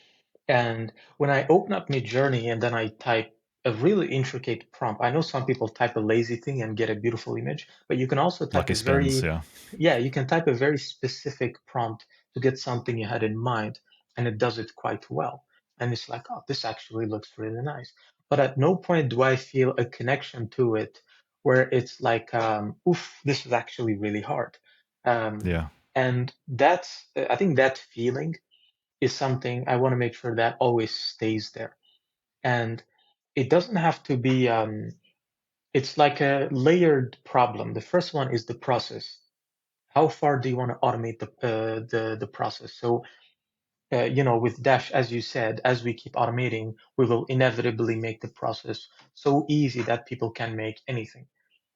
And when I open up Midjourney and then I type a really intricate prompt, I know some people type a lazy thing and get a beautiful image, but you can also type lucky a spins. very, Yeah, yeah, you can type a very specific prompt to get something you had in mind, and it does it quite well. And it's like, oh, this actually looks really nice. But at no point do I feel a connection to it where it's like, oof, this is actually really hard. Um, yeah, and I think that feeling is something I want to make sure that always stays there. And it doesn't have to be, it's like a layered problem. The first one is the process. How far do you want to automate the process? So, with Dash, as you said, as we keep automating, we will inevitably make the process so easy that people can make anything.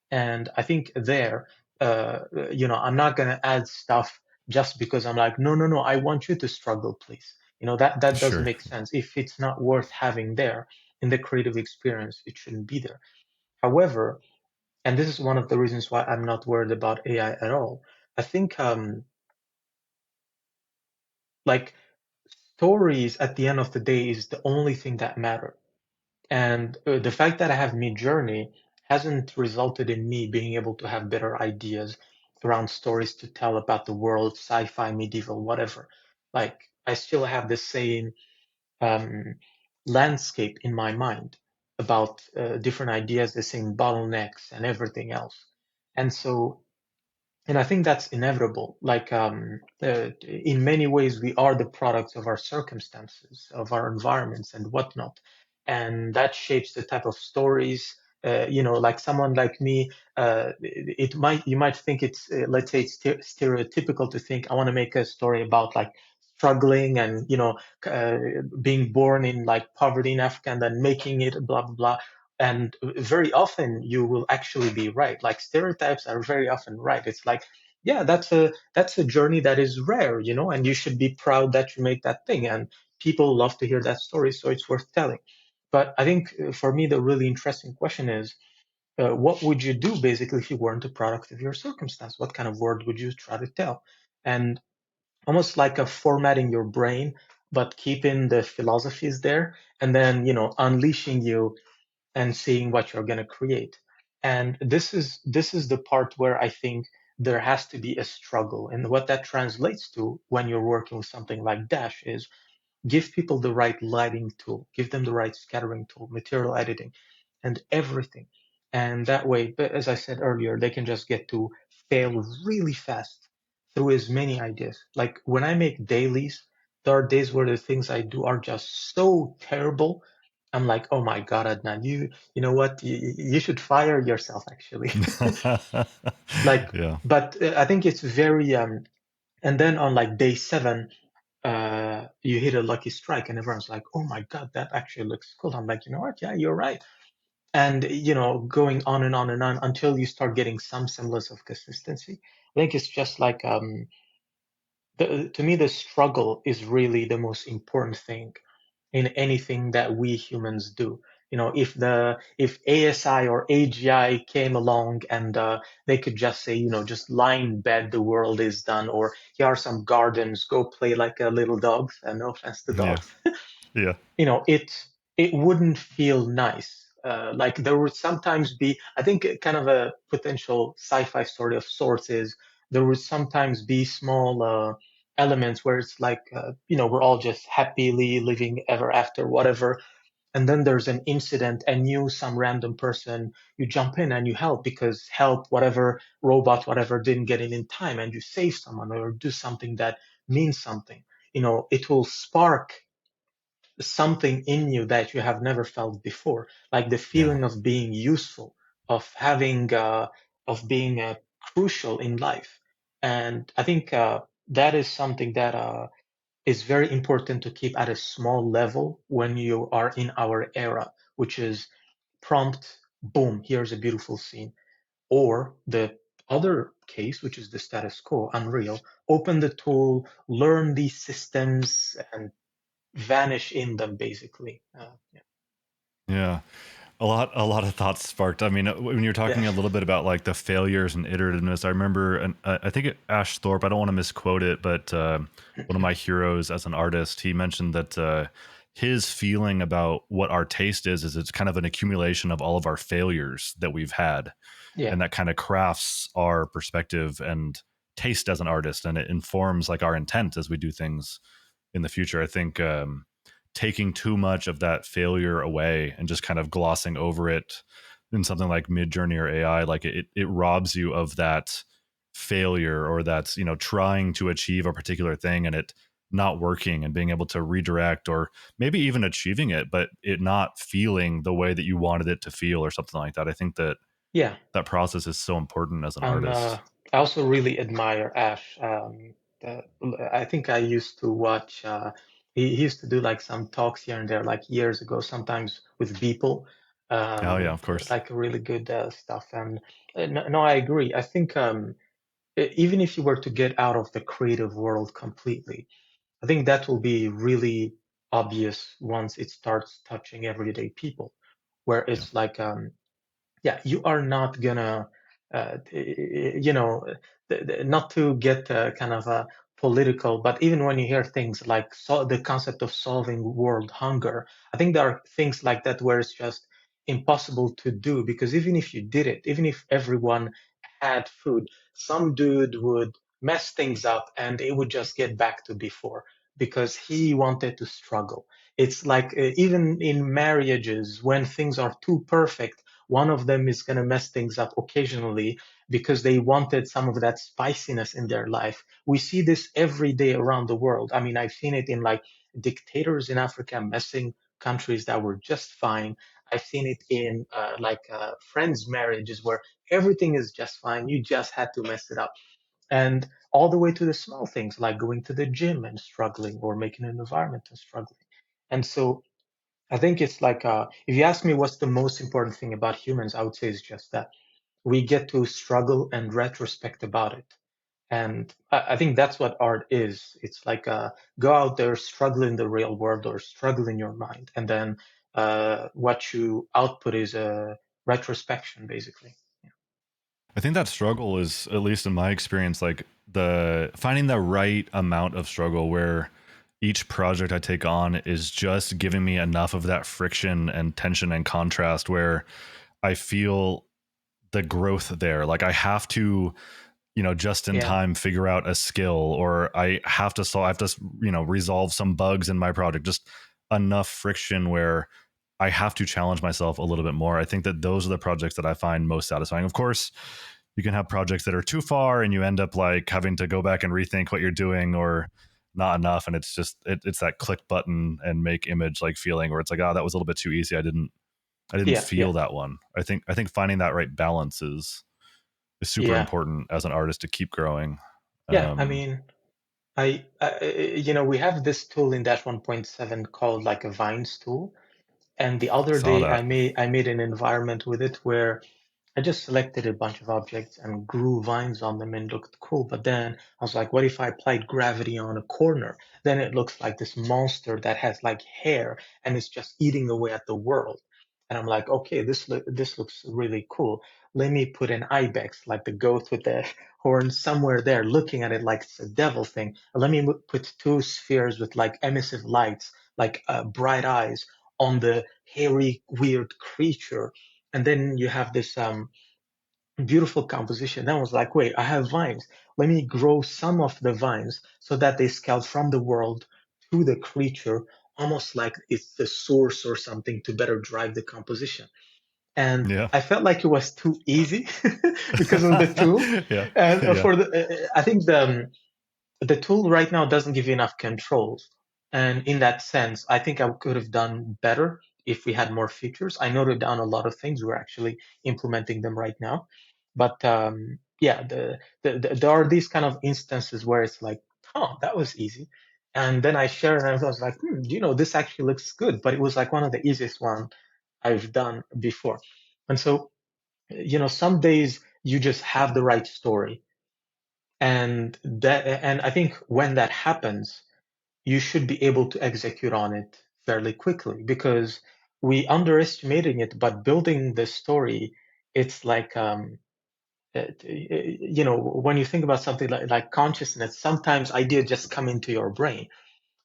And I think there, I'm not going to add stuff just because I'm like, no, no, no, I want you to struggle, please. That doesn't sure, make sense. If it's not worth having there in the creative experience, it shouldn't be there. However, and this is one of the reasons why I'm not worried about AI at all. I think like stories at the end of the day is the only thing that matter. And the fact that I have Midjourney hasn't resulted in me being able to have better ideas around stories to tell about the world, sci-fi, medieval, whatever. Like I still have the same um, landscape in my mind about different ideas, the same bottlenecks and everything else. And so and I think that's inevitable. Like, in many ways, we are the products of our circumstances, of our environments, and whatnot, and that shapes the type of stories. Like someone like me, you might think it's let's say it's stereotypical to think I want to make a story about like struggling and uh, being born in like poverty in Africa and then making it, blah blah blah. And very often you will actually be right. Like stereotypes are very often right. It's like, yeah, that's a journey that is rare, and you should be proud that you make that thing. And people love to hear that story, so it's worth telling. But I think for me, the really interesting question is, what would you do basically if you weren't a product of your circumstance? What kind of word would you try to tell? And almost like a formatting your brain. but keeping the philosophies there, and then, unleashing you and seeing what you're going to create. And this is the part where I think there has to be a struggle. And what that translates to when you're working with something like Dash is give people the right lighting tool, give them the right scattering tool, material editing, and everything. And that way, but as I said earlier, they can just get to fail really fast through as many ideas. Like when I make dailies, there are days where the things I do are just so terrible. I'm like, oh my God, Adnan, you know what? You should fire yourself, actually. Like, Yeah. but I think it's very, and then on like day seven, you hit a lucky strike and everyone's like, oh my God, that actually looks cool. I'm like, you know what? Yeah, you're right. And, going on and on and on until you start getting some semblance of consistency. I think it's just like, to me, the struggle is really the most important thing in anything that we humans do. If ASI or AGI came along and they could just say, just lie in bed, the world is done, or here are some gardens, go play like a little dog. No offense to Yeah. dogs. Yeah. It wouldn't feel nice. Like there would sometimes be, I think, kind of a potential sci-fi story of sorts is there would sometimes be small elements where it's like, we're all just happily living ever after, whatever. And then there's an incident and some random person, you jump in and you help because help, whatever robot, whatever didn't get in time and you save someone or do something that means something. It will spark something in you that you have never felt before, like the Yeah. feeling of being useful, of being crucial in life. And I think that is something that is very important to keep at a small level when you are in our era, which is prompt, boom, here's a beautiful scene. Or the other case, which is the status quo, Unreal, open the tool, learn these systems, and vanish in them basically. Yeah. Yeah. A lot of thoughts sparked. I mean, when you're Yeah. talking a little bit about like the failures and iterativeness, I remember, and I think Ash Thorpe. I don't want to misquote it, but one of my heroes as an artist, he mentioned that his feeling about what our taste is it's kind of an accumulation of all of our failures that we've had, Yeah. and that kind of crafts our perspective and taste as an artist, and it informs like our intent as we do things in the future. I think taking too much of that failure away and just kind of glossing over it in something like Midjourney or AI, like it robs you of that failure, or that's, trying to achieve a particular thing and it not working and being able to redirect, or maybe even achieving it but it not feeling the way that you wanted it to feel or something like that. I think that Yeah. that process is so important as an I'm artist. I also really admire Ash. Uh, I think I used to watch he used to do like some talks here and there like years ago, sometimes with people. Oh yeah, of course. Like really good stuff. And no, no, I agree. I think even if you were to get out of the creative world completely, I think that will be really obvious once it starts touching everyday people, where Yeah. it's like, yeah, you are not gonna, you know, not to get kind of political, but even when you hear things like the concept of solving world hunger, I think there are things like that where it's just impossible to do because even if you did it, even if everyone had food, some dude would mess things up and it would just get back to before because he wanted to struggle. It's like even in marriages, when things are too perfect, one of them is going to mess things up occasionally because they wanted some of that spiciness in their life. We see this every day around the world. I mean, I've seen it in like dictators in Africa messing countries that were just fine. I've seen it in friends' marriages where everything is just fine. You just had to mess it up. And all the way to the small things like going to the gym and struggling or making an environment and struggling. And so I think it's like, if you ask me what's the most important thing about humans, I would say it's just that we get to struggle and retrospect about it. And I think that's what art is. It's like go out there, struggle in the real world or struggle in your mind. And then what you output is a retrospection, basically. I think that struggle is, at least in my experience, like the finding the right amount of struggle where each project I take on is just giving me enough of that friction and tension and contrast where I feel the growth there. Like I have to, just in Yeah, time figure out a skill, or I have to solve, I have to, resolve some bugs in my project. Just enough friction where I have to challenge myself a little bit more. I think that those are the projects that I find most satisfying. Of course, you can have projects that are too far and you end up like having to go back and rethink what you're doing, or not enough. And it's just, it's that click button and make image like feeling where it's like, oh, that was a little bit too easy. I didn't yeah, feel yeah, that one. I think finding that right balance is super yeah, important as an artist to keep growing. yeah. I Um, mean, we have this tool in Dash 1.7 called like a Vines tool. And the other saw day that. I made an environment with it where I just selected a bunch of objects and grew vines on them and looked cool. But then I was like, what if I applied gravity on a corner? Then it looks like this monster that has like hair and is just eating away at the world. And I'm like, okay, this looks really cool. Let me put an ibex, like the goat with the horn, somewhere there, looking at it like it's a devil thing. Let me put two spheres with like emissive lights, like bright eyes on the hairy, weird creature. And then you have this beautiful composition. Then I was like, wait, I have vines. Let me grow some of the vines so that they scale from the world to the creature, almost like it's the source or something to better drive the composition. And Yeah. I felt like it was too easy because of the tool. Yeah. And Yeah. I think the tool right now doesn't give you enough controls. And in that sense, I think I could have done better if we had more features. I noted down a lot of things. We're actually implementing them right now. But yeah, there are these kind of instances where it's like, oh, that was easy. And then I shared and I was like, this actually looks good. But it was like one of the easiest one I've done before. And so, some days you just have the right story and I think when that happens you should be able to execute on it fairly quickly because we underestimating it, but building the story, it's like when you think about something like consciousness, sometimes ideas just come into your brain,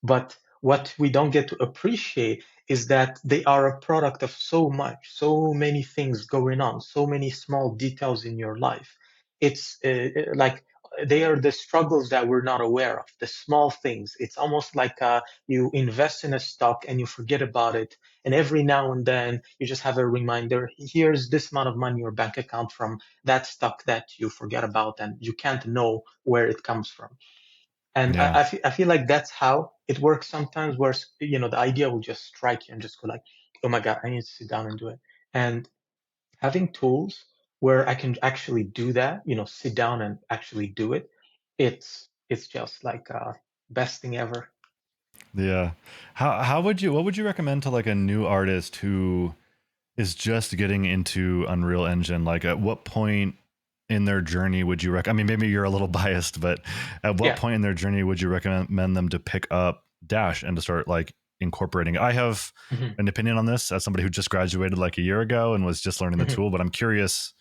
but what we don't get to appreciate is that they are a product of so much, so many things going on, so many small details in your life. It's like they are the struggles that we're not aware of, the small things. It's almost like you invest in a stock and you forget about it. And every now and then you just have a reminder, here's this amount of money in your bank account from that stock that you forget about and you can't know where it comes from. And Yeah. I feel like that's how it works sometimes, where the idea will just strike you and just go like, oh my God, I need to sit down and do it. And having tools where I can actually do that, sit down and actually do it, it's just like best thing ever. Yeah. What would you recommend to like a new artist who is just getting into Unreal Engine? Like at what point in their journey would you I mean, maybe you're a little biased, but at what Yeah. point in their journey would you recommend them to pick up Dash and to start like incorporating it? I have Mhm. an opinion on this as somebody who just graduated like a year ago and was just learning the Mhm. tool, but I'm curious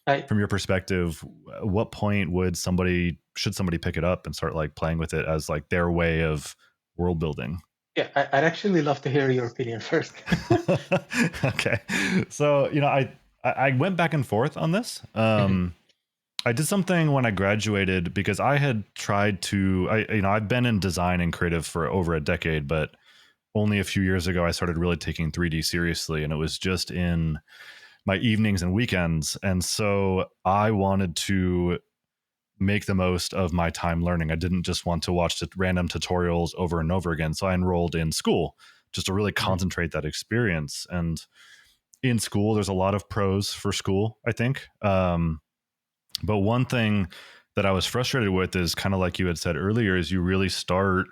I from your perspective, at what point should somebody pick it up and start like playing with it as like their way of world building? yeah, I'd actually love to hear your opinion first. Okay. So, I went back and forth on this. Mhm. I did something when I graduated because I had tried to, I've been in design and creative for over a decade, but only a few years ago, I started really taking 3D seriously. And it was just in my evenings and weekends. And so I wanted to make the most of my time learning. I didn't just want to watch random tutorials over and over again. So I enrolled in school just to really Mhm. concentrate that experience. And in school, there's a lot of pros for school, I think. But one thing that I was frustrated with is kind of like you had said earlier, is you really start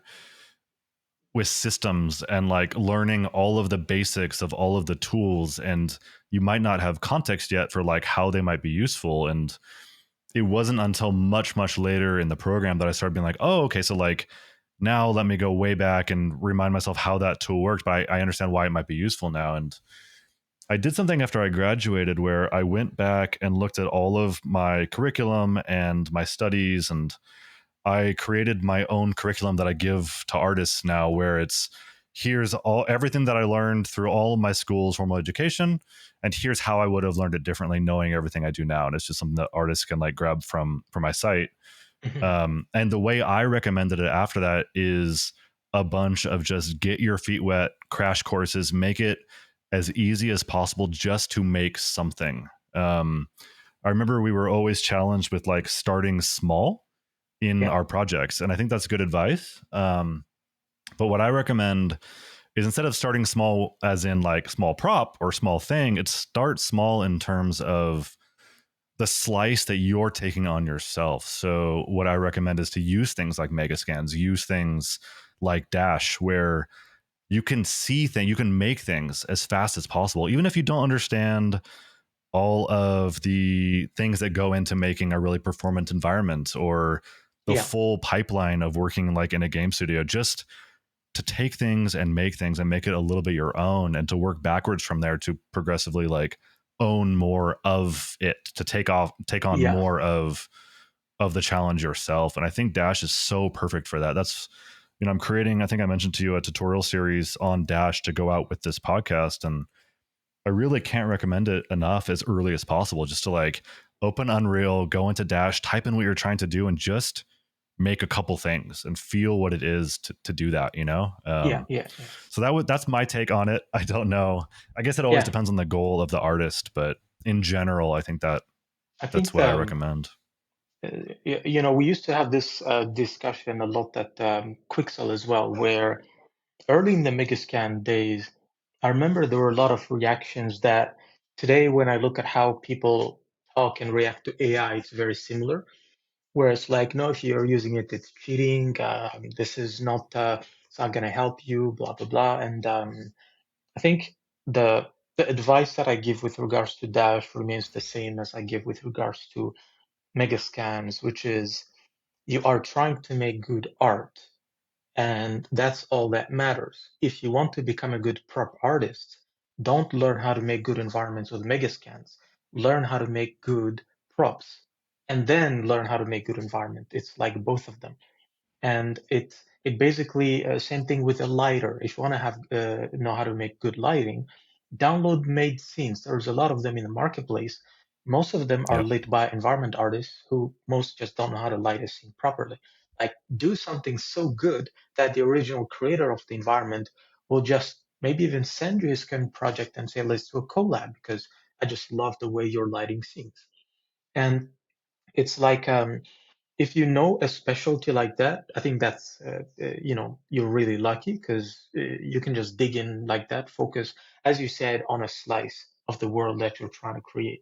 with systems and like learning all of the basics of all of the tools, and you might not have context yet for like how they might be useful. And it wasn't until much, much later in the program that I started being like, oh, okay, so like now let me go way back and remind myself how that tool worked, but I understand why it might be useful now. And I did something after I graduated where I went back and looked at all of my curriculum and my studies, and I created my own curriculum that I give to artists now, where it's here's all everything that I learned through all of my school's formal education, and here's how I would have learned it differently, knowing everything I do now. And it's just something that artists can like grab from my site. Mhm. And the way I recommended it after that is a bunch of just get your feet wet crash courses, make it as easy as possible just to make something. I remember we were always challenged with like starting small in Yeah, our projects, and I think that's good advice. But what I recommend is instead of starting small, as in like small prop or small thing, it start small in terms of the slice that you're taking on yourself. So what I recommend is to use things like Megascans, use things like Dash, where you can see things, you can make things as fast as possible, even if you don't understand all of the things that go into making a really performant environment or the yeah, full pipeline of working like in a game studio. Just to take things and make it a little bit your own, and to work backwards from there to progressively like own more of it, to take on yeah. more of the challenge yourself. And I think Dash is so perfect for that. That's, I'm creating, I think I mentioned to you, a tutorial series on Dash to go out with this podcast. And I really can't recommend it enough as early as possible, just to like open Unreal, go into Dash, type in what you're trying to do, and just make a couple things and feel what it is to do that, Yeah, yeah, yeah, So that's my take on it. I don't know. I guess it always yeah. depends on the goal of the artist, but in general, I think I that's think what I recommend. we used to have this discussion a lot at Quixel as well, where early in the Megascan days, I remember there were a lot of reactions that today, when I look at how people talk and react to AI, it's very similar. Where it's like, no, if you're using it, it's cheating. I mean, this is not, it's not going to help you, blah, blah, blah. And I think the the advice that I give with regards to Dash remains the same as I give with regards to Megascans, which is you are trying to make good art, and that's all that matters. If you want to become a good prop artist, don't learn how to make good environments with Megascans. Learn how to make good props, and then learn how to make good environment. It's like both of them. And it basically same thing with a lighter. If you want to have know how to make good lighting, download made scenes. There's a lot of them in the marketplace. Most of them are Yep. lit by environment artists who most just don't know how to light a scene properly. Like, do something so good that the original creator of the environment will just maybe even send you his current project and say, let's do a collab because I just love the way you're lighting scenes. And it's like if you know a specialty like that, I think that's you're really lucky because you can just dig in like that, focus, as you said, on a slice of the world that you're trying to create.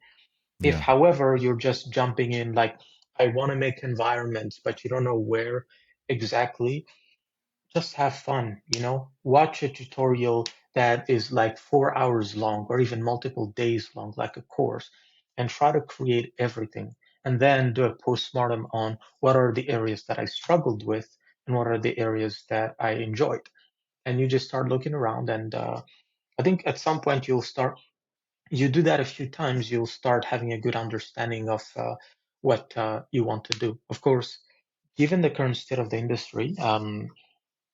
If, Yeah. however, you're just jumping in like, I want to make environments, but you don't know where exactly, just have fun, watch a tutorial that is like 4 hours long or even multiple days long, like a course, and try to create everything. And then do a postmortem on what are the areas that I struggled with and what are the areas that I enjoyed. And you just start looking around. And I think at some point you do that a few times, you'll start having a good understanding of what you want to do. Of course, given the current state of the industry,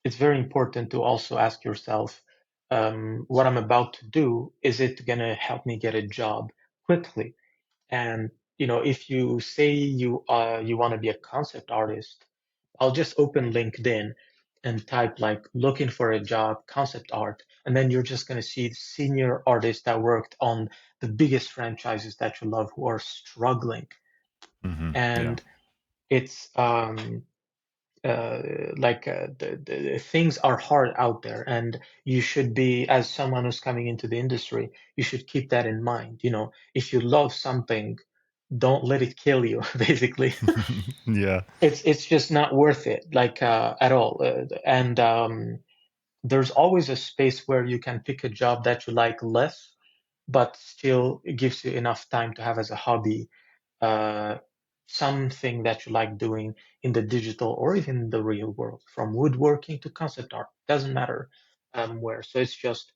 it's very important to also ask yourself, what I'm about to do, is it going to help me get a job quickly? And if you say you want to be a concept artist, I'll just open LinkedIn and type like looking for a job, concept art, and then you're just going to see senior artists that worked on the biggest franchises that you love who are struggling. Yeah. And it's the things are hard out there, and you should be, as someone who's coming into the industry, you should keep that in mind. If you love something, don't let it kill you. Basically, Yeah. it's just not worth it, like at all. And there's always a space where you can pick a job that you like less, but still it gives you enough time to have as a hobby uh, something that you like doing in the digital or even the real world, from woodworking to concept art, doesn't matter where. So it's just,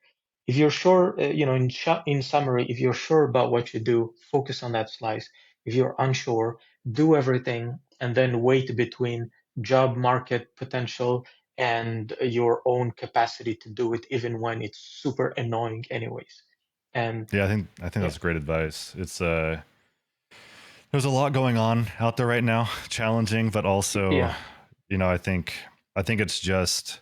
if you're sure, in summary, if you're sure about what you do, focus on that slice. If you're unsure, do everything and then wait between job market potential and your own capacity to do it, even when it's super annoying, anyways. And Yeah, I think yeah, that's great advice. It's there's a lot going on out there right now, challenging, but also, yeah, I think it's just,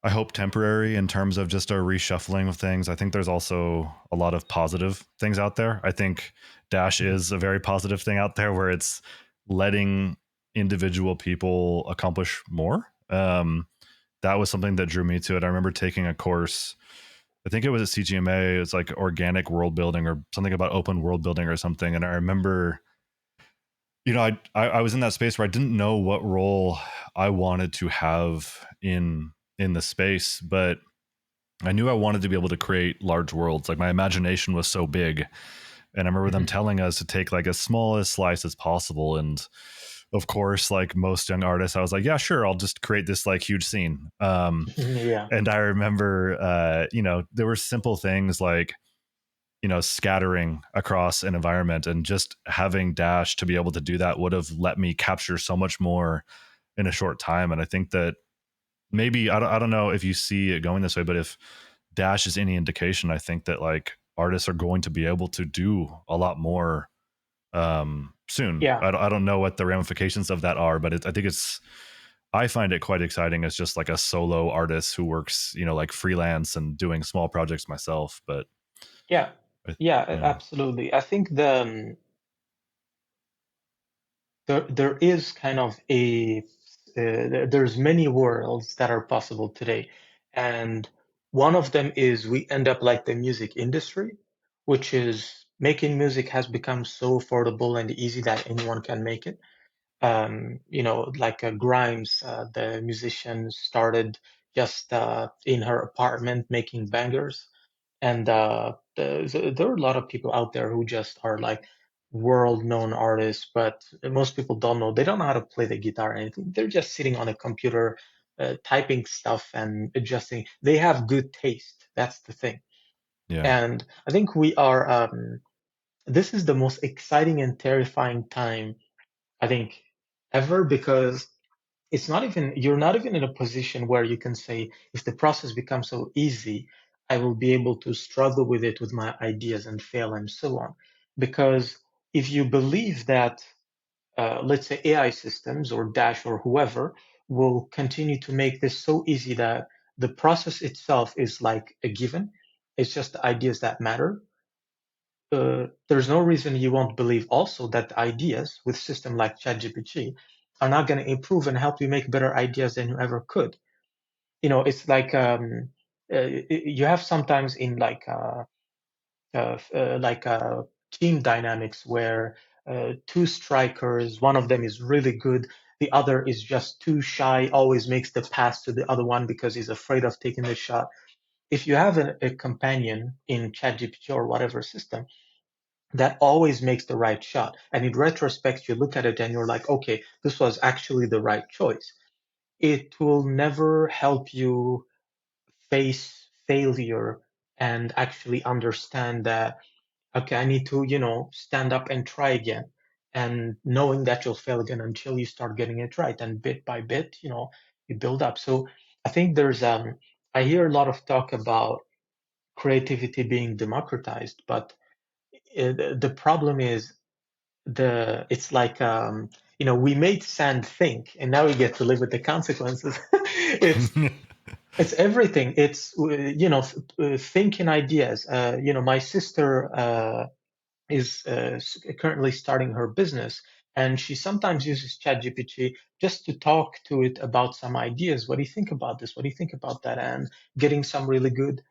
I hope, temporary in terms of just a reshuffling of things. I think there's also a lot of positive things out there. I think Dash mhm, is a very positive thing out there where it's letting individual people accomplish more. That was something that drew me to it. I remember taking a course, I think it was at CGMA. It's like organic world building or something about open world building or something. And I remember, I was in that space where I didn't know what role I wanted to have in the space, but I knew I wanted to be able to create large worlds. Like my imagination was so big. And I remember them mhm. telling us to take like as small a slice as possible. And of course, like most young artists, I was like, yeah, sure, I'll just create this like huge scene. Yeah, And I remember, there were simple things like, scattering across an environment, and just having Dash to be able to do that would have let me capture so much more in a short time. And I think that maybe, I don't know if you see it going this way, but if Dash is any indication, I think that like artists are going to be able to do a lot more soon. yeah. I don't know what the ramifications of that are, but I find it quite exciting as just like a solo artist who works, like freelance and doing small projects myself. But Yeah, I, yeah, yeah. absolutely. I think there is kind of there's many worlds that are possible today, and one of them is we end up like the music industry, which is making music has become so affordable and easy that anyone can make it. Like Grimes, the musician, started just in her apartment making bangers. And there are a lot of people out there who just are like world-known artists, but most people don't know. They don't know how to play the guitar or anything. They're just sitting on a computer, typing stuff and adjusting. They have good taste. That's the thing. Yeah. And I think this is the most exciting and terrifying time, I think, ever, because you're not even in a position where you can say, if the process becomes so easy, I will be able to struggle with it with my ideas and fail and so on. Because if you believe that, let's say AI systems or Dash or whoever will continue to make this so easy that the process itself is like a given, it's just the ideas that matter. There's no reason you won't believe also that the ideas with system like ChatGPT are not going to improve and help you make better ideas than you ever could. It's like you have sometimes in team dynamics where two strikers, one of them is really good, the other is just too shy, always makes the pass to the other one because he's afraid of taking the shot. If you have a companion in ChatGPT or whatever system that always makes the right shot. And in retrospect, you look at it and you're like, okay, this was actually the right choice. It will never help you face failure and actually understand that, okay, I need to, stand up and try again. And knowing that you'll fail again until you start getting it right. And bit by bit, you build up. So I think I hear a lot of talk about creativity being democratized, but the problem is it's like we made sand think and now we get to live with the consequences. It's everything. It's thinking ideas. My sister is currently starting her business, and she sometimes uses ChatGPT just to talk to it about some ideas. What do you think about this? What do you think about that? And getting some really good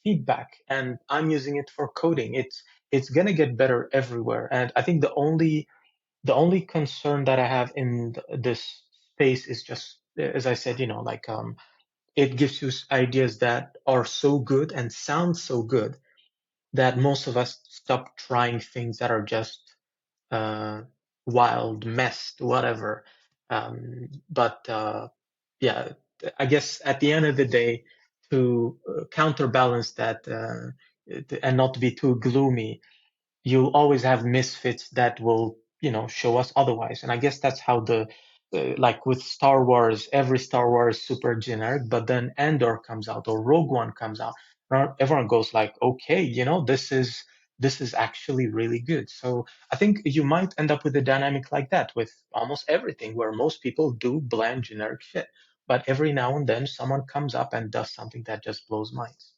feedback. And I'm using it for coding. It's gonna get better everywhere. And I think the only concern that I have in this space is just, as I said, it gives you ideas that are so good and sound so good that most of us stop trying things that are just uh, wild, messed, whatever. But yeah, I guess at the end of the day, to counterbalance that and not to be too gloomy, you'll always have misfits that will, show us otherwise. And I guess that's how like with Star Wars, every Star Wars is super generic, but then Andor comes out or Rogue One comes out. Everyone goes like, okay, this is actually really good. So I think you might end up with a dynamic like that with almost everything, where most people do bland generic shit, but every now and then someone comes up and does something that just blows minds.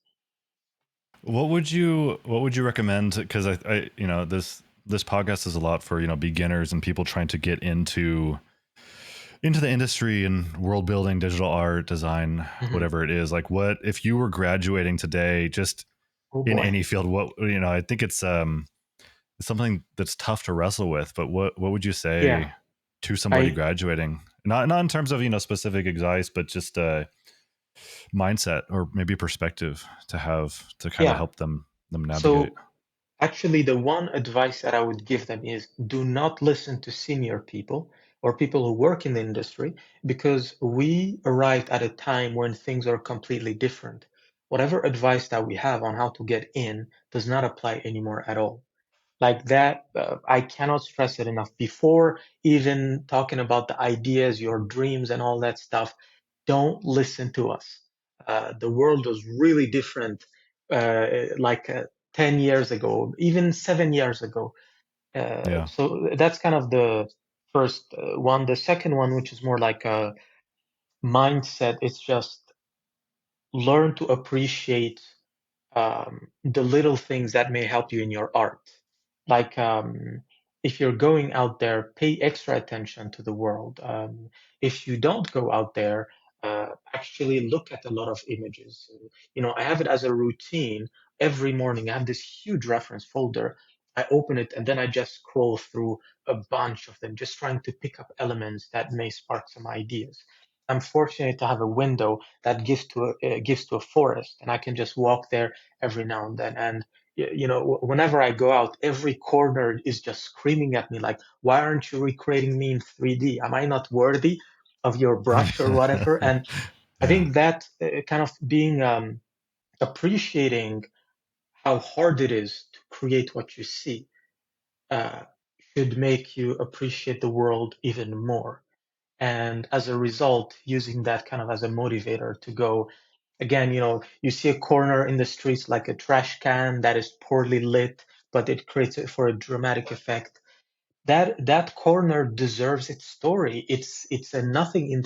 What would you recommend? Because this podcast is a lot for beginners and people trying to get into the industry and world building, digital art, design, Hmm. whatever it is. Like, what if you were graduating today, just Oh in boy. any field? What I think it's something that's tough to wrestle with. But what would you Yeah. say to somebody I graduating? Not in terms of specific advice, but just mindset or maybe perspective to have to kind of yeah. help them navigate. So actually, the one advice that I would give them is do not listen to senior people or people who work in the industry, because we arrived at a time when things are completely different. Whatever advice that we have on how to get in does not apply anymore at all. Like that, I cannot stress it enough. Before even talking about the ideas, your dreams, and all that stuff, don't listen to us. The world was really different, like 10 years ago, even 7 years ago. Yeah. So that's kind of the first one. The second one, which is more like a mindset, it's just learn to appreciate the little things that may help you in your art. Like if you're going out there, pay extra attention to the world. If you don't go out there, actually look at a lot of images. I have it as a routine every morning. I have this huge reference folder. I open it and then I just scroll through a bunch of them, just trying to pick up elements that may spark some ideas. I'm fortunate to have a window that gives to a forest, and I can just walk there every now and then. And whenever I go out, every corner is just screaming at me like, "Why aren't you recreating me in 3D? Am I not worthy of your brush or whatever?" And I Yeah. think that kind of being appreciating how hard it is to create what you see uh, should make you appreciate the world even more. And as a result, using that kind of as a motivator to go again, you see a corner in the streets like a trash can that is poorly lit, but it creates it for a dramatic effect. That corner deserves its story. It's a nothing in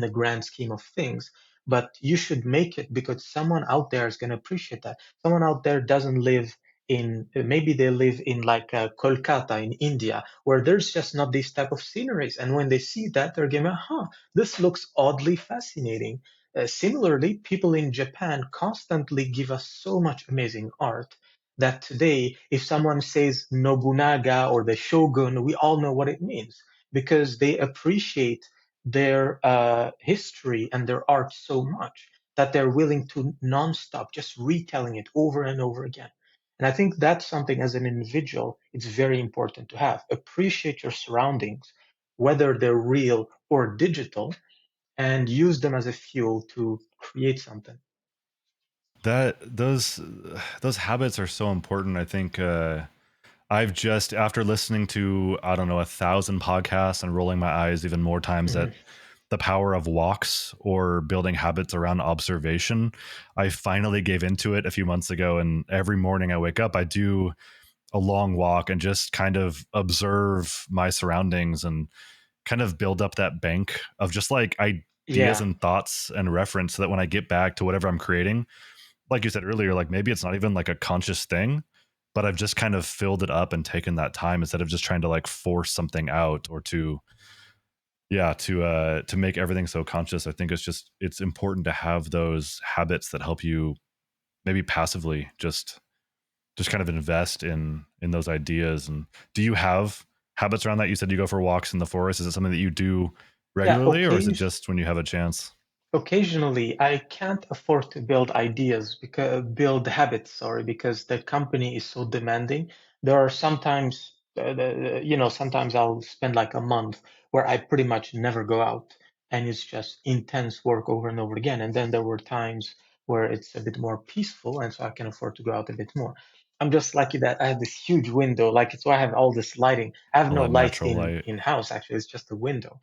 the grand scheme of things, but you should make it because someone out there is going to appreciate that. Someone out there doesn't live in, maybe they live in like Kolkata in India, where there's just not these type of sceneries, and when they see that, they're going, this looks oddly fascinating. Similarly, people in Japan constantly give us so much amazing art that today, if someone says Nobunaga or the Shogun, we all know what it means because they appreciate their history and their art so much that they're willing to nonstop just retelling it over and over again. And I think that's something as an individual, it's very important to have. Appreciate your surroundings, whether they're real or digital, and use them as a fuel to create something. That those habits are so important. I think I've just, after listening to, I don't know, 1,000 podcasts and rolling my eyes even more times at Mhm. the power of walks or building habits around observation, I finally gave into it a few months ago. And every morning I wake up, I do a long walk and just kind of observe my surroundings and kind of build up that bank of just like ideas Yeah, and thoughts and reference so that when I get back to whatever I'm creating, like you said earlier, like maybe it's not even like a conscious thing, but I've just kind of filled it up and taken that time instead of just trying to like force something out or to, yeah, to make everything so conscious. I think it's important to have those habits that help you maybe passively just kind of invest in those ideas. And do you have habits around that? You said you go for walks in the forest. Is it something that you do yeah. regularly or is it just when you have a chance? Occasionally, I can't afford to build habits, sorry, because the company is so demanding. There are sometimes, sometimes I'll spend like a month where I pretty much never go out, and it's just intense work over and over again. And then there were times where it's a bit more peaceful, and so I can afford to go out a bit more. I'm just lucky that I have this huge window, like it's why I have all this lighting. I have All no that light natural in light. in house actually, it's just a window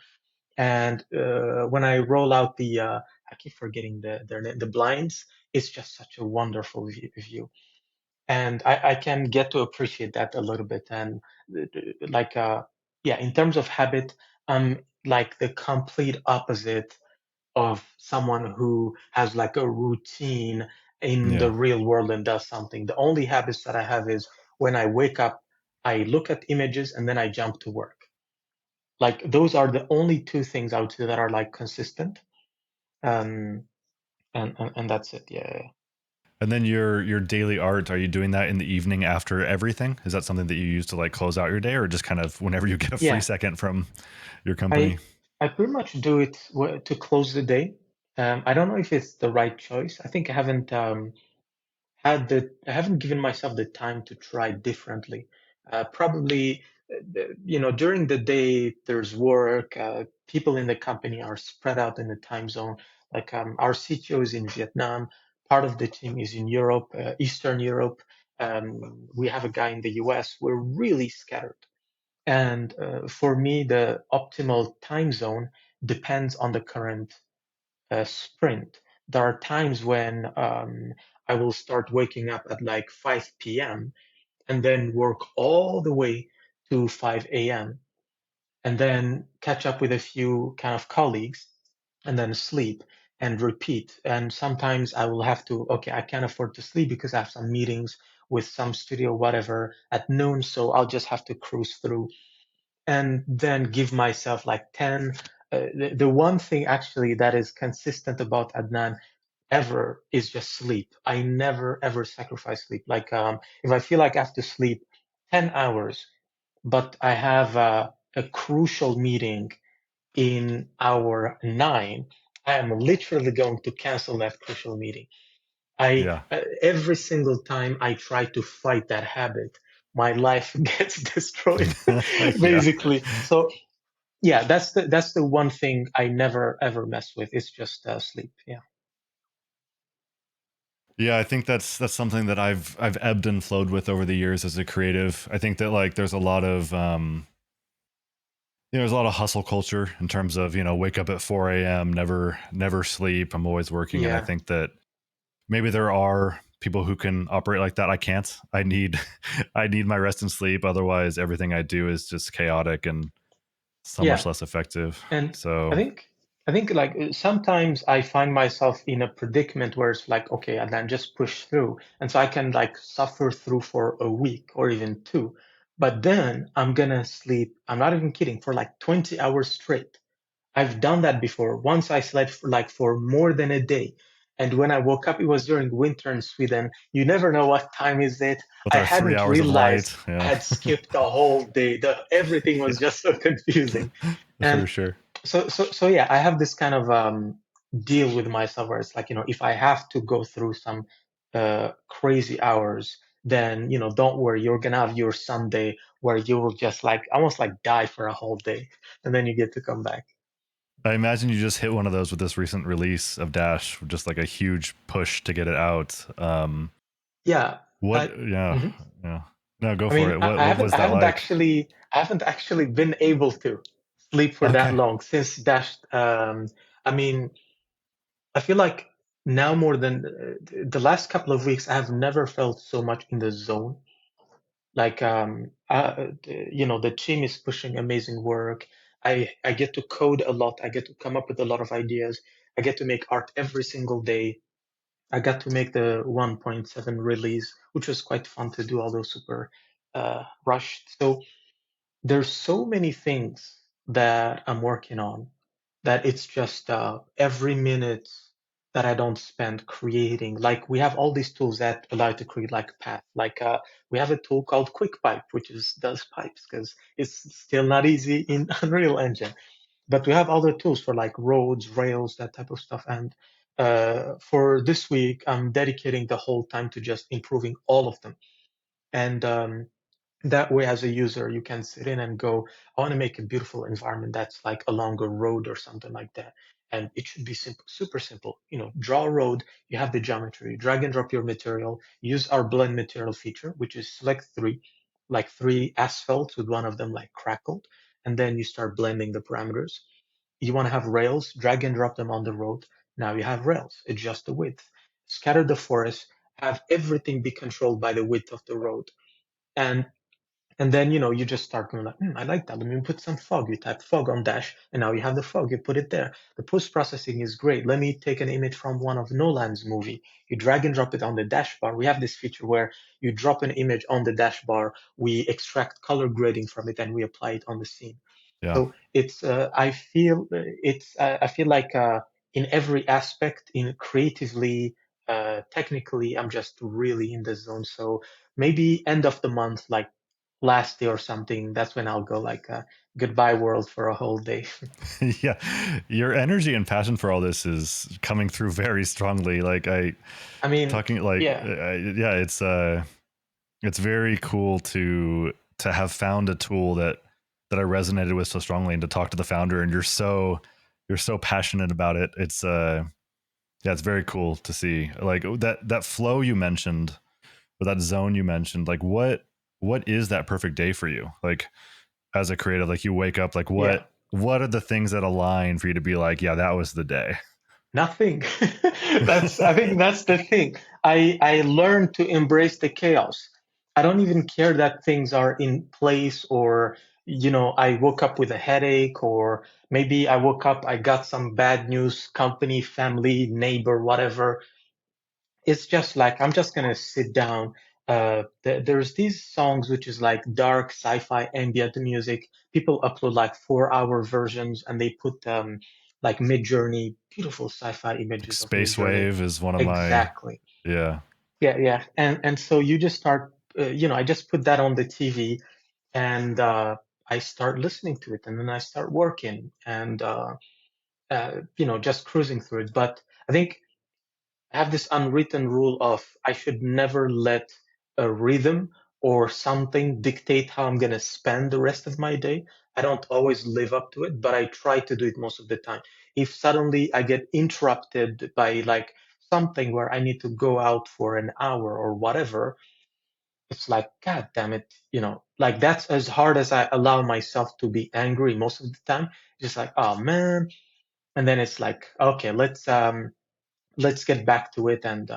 And when I roll out I keep forgetting the blinds, it's just such a wonderful view. And I can get to appreciate that a little bit. And like, yeah, in terms of habit, I'm like the complete opposite of someone who has like a routine in the Yeah. real world and does something. The only habits that I have is when I wake up, I look at images and then I jump to work. Like those are the only two things I would say that are like consistent. Um, and that's it. Yeah. And then your daily art, are you doing that in the evening after everything? Is that something that you use to like close out your day, or just kind of whenever you get a free Yeah. second from your company? I I pretty much do it to close the day. I don't know if it's the right choice. I think I haven't given myself the time to try differently. Probably, during the day there's work. People in the company are spread out in the time zone. Like our CTO is in Vietnam. Part of the team is in Europe, Eastern Europe. We have a guy in the US. We're really scattered. And for me, the optimal time zone depends on the current sprint. There are times when I will start waking up at like 5 p.m. and then work all the way to 5 a.m. and then catch up with a few kind of colleagues and then sleep and repeat. And sometimes I will have to, okay, I can't afford to sleep because I have some meetings with some studio, whatever, at noon. So I'll just have to cruise through and then give myself like 10. The one thing actually that is consistent about Adnan ever is just sleep. I never ever sacrifice sleep. Like if I feel like I have to sleep 10 hours, but I have a crucial meeting in hour 9, I am literally going to cancel that crucial meeting. I Yeah. every single time I try to fight that habit, my life gets destroyed, Yeah. basically. So yeah, that's the one thing I never ever mess with. It's just sleep. Yeah. Yeah, I think that's something that I've ebbed and flowed with over the years as a creative. I think that like there's a lot of there's a lot of hustle culture in terms of, wake up at 4 a.m., never sleep. I'm always working. And I Yeah. think that maybe there are people who can operate like that. I can't. I need I need my rest and sleep. Otherwise everything I do is just chaotic and so much Yeah. less effective. And I So think I think like sometimes I find myself in a predicament where it's like, okay, and then just push through. And so I can like suffer through for a week or even two. But then I'm gonna sleep, I'm not even kidding, for like 20 hours straight. I've done that before. Once I slept for more than a day. And when I woke up, it was during winter in Sweden. You never know what time is it. with I our three hadn't hours of realized light, I yeah. had skipped the whole day. Everything was just so confusing. For And sure. so yeah, I have this kind of deal with myself where it's like, if I have to go through some crazy hours, then, don't worry, you're gonna have your Sunday where you will just like almost like die for a whole day, and then you get to come back. I imagine you just hit one of those with this recent release of Dash, just like a huge push to get it out. Yeah, What? I Yeah, mhm. yeah. No, go I for mean, it. I, What was that like? I haven't actually been able to sleep for that Okay. long since Dash. I mean, I feel like now more than the last couple of weeks, I have never felt so much in the zone. Like, the team is pushing amazing work. I get to code a lot. I get to come up with a lot of ideas. I get to make art every single day. I got to make the 1.7 release, which was quite fun to do, although super rushed. So there's so many things that I'm working on that it's just every minute that I don't spend creating. Like we have all these tools that allow you to create like path. Like we have a tool called QuickPipe, which is does pipes because it's still not easy in Unreal Engine. But we have other tools for like roads, rails, that type of stuff. And for this week, I'm dedicating the whole time to just improving all of them. And that way, as a user, you can sit in and go, I want to make a beautiful environment that's like along a road or something like that. And it should be simple, super simple. Draw a road, you have the geometry, drag and drop your material, use our blend material feature, which is select three, like three asphalts with one of them like crackled, and then you start blending the parameters. You want to have rails, drag and drop them on the road. Now you have rails, adjust the width. Scatter the forest, have everything be controlled by the width of the road. And and then, you just start going like, I like that. Let me put some fog. You type fog on dash, and now you have the fog. You put it there. The post processing is great. Let me take an image from one of Nolan's movie. You drag and drop it on the dash bar. We have this feature where you drop an image on the dash bar. We extract color grading from it, and we apply it on the scene. Yeah. So I feel like in every aspect, in creatively, technically, I'm just really in the zone. So maybe end of the month, like last day or something, that's when I'll go like goodbye world for a whole day. Yeah, your energy and passion for all this is coming through very strongly. Like I I mean, talking like yeah, yeah, it's very cool to have found a tool that I resonated with so strongly, and to talk to the founder, and you're so passionate about it. It's yeah, it's very cool to see like that flow you mentioned, or that zone you mentioned. Like what is that perfect day for you? Like as a creative, like you wake up, like yeah. what are the things that align for you to be like, yeah, that was the day? Nothing. I think that's the thing. I learned to embrace the chaos. I don't even care that things are in place, or I woke up with a headache, or maybe I woke up, I got some bad news, company, family, neighbor, whatever. It's just like I'm just gonna sit down. There's these songs which is like dark sci-fi ambient music. People upload like 4-hour versions, and they put like Mid-Journey, beautiful sci-fi Like images of Space Mid-Journey. Wave is one of my Exactly. yeah. Yeah, yeah. And so you just start. I just put that on the TV, and I start listening to it, and then I start working, and just cruising through it. But I think I have this unwritten rule of I should never let a rhythm or something dictate how I'm going to spend the rest of my day. I don't always live up to it, but I try to do it most of the time. If suddenly I get interrupted by like something where I need to go out for an hour or whatever, it's like, God damn it, like that's as hard as I allow myself to be angry most of the time. Just like, oh man. And then it's like, okay, let's get back to it. And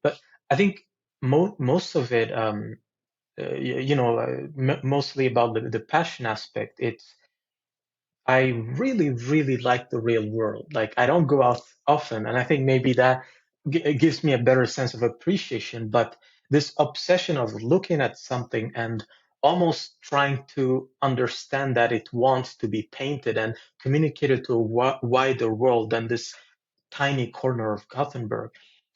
but I think most of it, mostly about the passion aspect. It's I really really like the real world. Like I don't go out often, and I think maybe that it gives me a better sense of appreciation. But this obsession of looking at something and almost trying to understand that it wants to be painted and communicated to a wider world than this tiny corner of Gothenburg.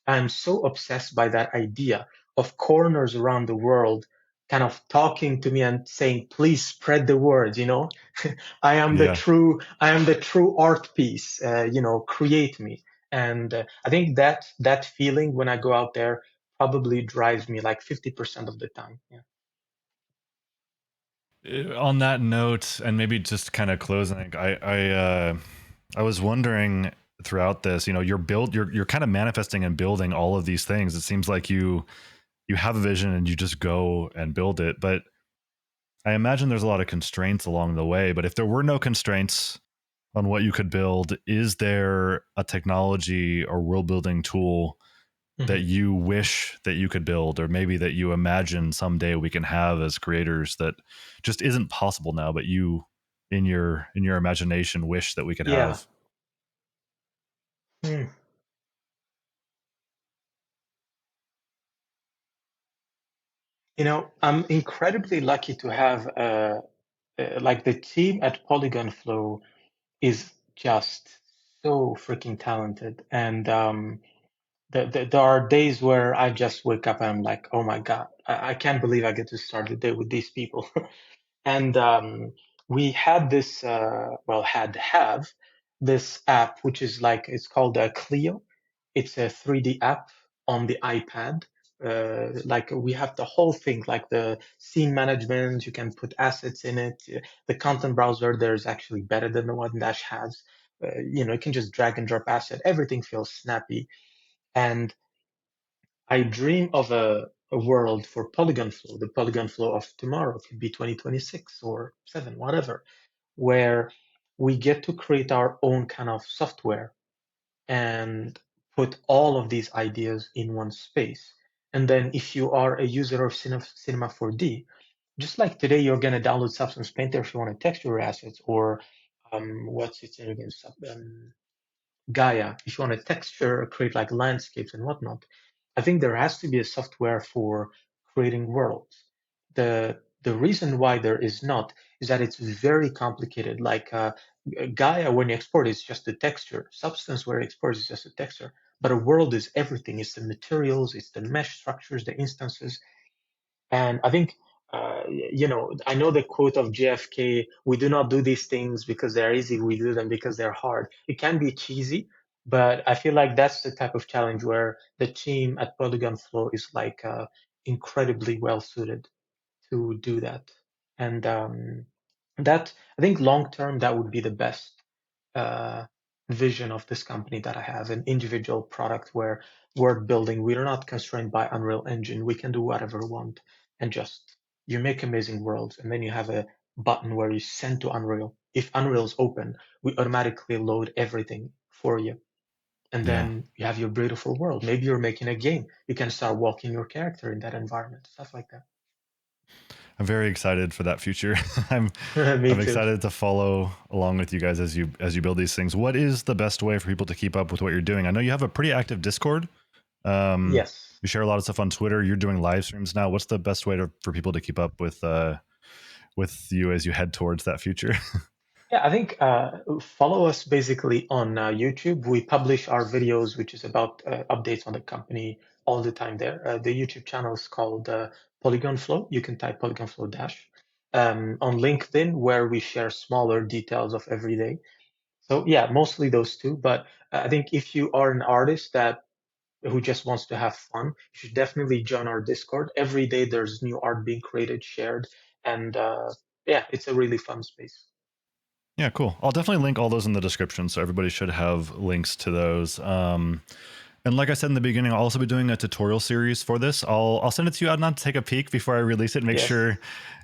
I'm so obsessed by that idea of corners around the world kind of talking to me and saying, please spread the word, Yeah. I am the true art piece, create me. And I think that feeling when I go out there probably drives me like 50% of the time. Yeah. On that note, and maybe just kind of closing, I was wondering throughout this, you're kind of manifesting and building all of these things. It seems like you have a vision and you just go and build it. But I imagine there's a lot of constraints along the way. But if there were no constraints on what you could build, is there a technology or world building tool that Mhm. you wish that you could build, or maybe that you imagine someday we can have as creators, that just isn't possible now, but you in your imagination wish that we could Yeah. have? Hmm. I'm incredibly lucky to have like the team at PolygonFlow is just so freaking talented. And there are days where I just wake up and I'm like, oh my God, I can't believe I get to start the day with these people. And we had this, have this app, which is like, it's called Clio. It's a 3D app on the iPad. Like we have the whole thing, like the scene management, you can put assets in it. The content browser, there's actually better than the one Dash has. You can just drag and drop asset. Everything feels snappy. And I dream of a world for Polygon Flow, the Polygon Flow of tomorrow could be 2026 or 7, whatever, where we get to create our own kind of software and put all of these ideas in one space. And then if you are a user of Cinema 4D, just like today, you're going to download Substance Painter if you want to texture your assets, or what's its name again? Gaia, if you want to texture or create like landscapes and whatnot. I think there has to be a software for creating worlds. The reason why there is not is that it's very complicated. Like Gaia, when you export, it's just a texture. Substance, where it exports, is just a texture. But a world is everything. It's the materials, it's the mesh structures, the instances. And I think, I know the quote of JFK, we do not do these things because they're easy, we do them because they're hard. It can be cheesy, but I feel like that's the type of challenge where the team at PolygonFlow is like incredibly well suited to do that. And that, I think long term, that would be the best uh, vision of this company that I have, an individual product where world building, we're not constrained by Unreal Engine. We can do whatever we want and just you make amazing worlds, and then you have a button where you send to Unreal. If Unreal is open, we automatically load everything for you. And Yeah. then you have your beautiful world. Maybe you're making a game. You can start walking your character in that environment, stuff like I'm very excited for that future. I'm that. Me I'm too. excited to follow along with you guys as you build these things. What is the best way for people to keep up with what you're doing? I know you have a pretty active Discord. Yes. You share a lot of stuff on Twitter. You're doing live streams now. What's the best way for people to keep up with you as you head towards that future? Yeah, I think follow us basically on YouTube. We publish our videos, which is about updates on the company all the time there. The YouTube channel is called PolygonFlow. You can type PolygonFlow dash. On LinkedIn, where we share smaller details of every day. So yeah, mostly those two. But I think if you are an artist that who just wants to have fun, you should definitely join our Discord. Every day there's new art being created, shared, and yeah, it's a really fun space. Yeah, cool. I'll definitely link all those in the description, so everybody should have links to those. And like I said in the beginning, I'll also be doing a tutorial series for this. I'll send it to you, Adnan, to take a peek before I release it. Make Yes. sure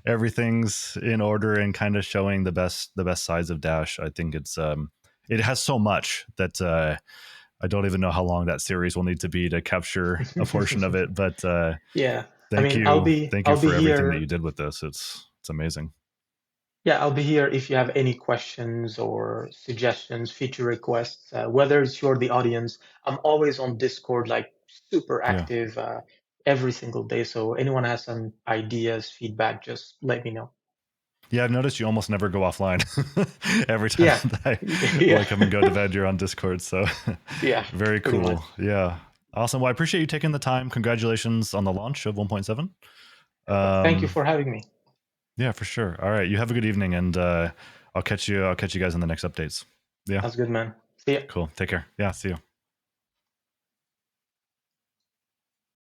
everything's in order and kind of showing the best sides of Dash. I think it has so much that I don't even know how long that series will need to be to capture a portion of it. But Yeah. I thank mean, you, thank you I'll be for everything that you here. did with this. It's amazing. Yeah, I'll be here if you have any questions or suggestions, feature requests, whether it's you're the audience. I'm always on Discord, like super Yeah. active, every single day. So anyone has some ideas, feedback, just let me know. Yeah, I've noticed you almost never go offline. Every time Yeah. that I Yeah. like come and go to bed, you're on Discord. So Yeah, very pretty cool. much. Yeah. Awesome. Well, I appreciate you taking the time. Congratulations on the launch of 1.7. Perfect. Thank you Um, for having me. yeah, for sure. All right. You have a good evening, and I'll catch you guys in the next updates. Yeah. That's good, man. See ya. Cool. Take care. Yeah. See you.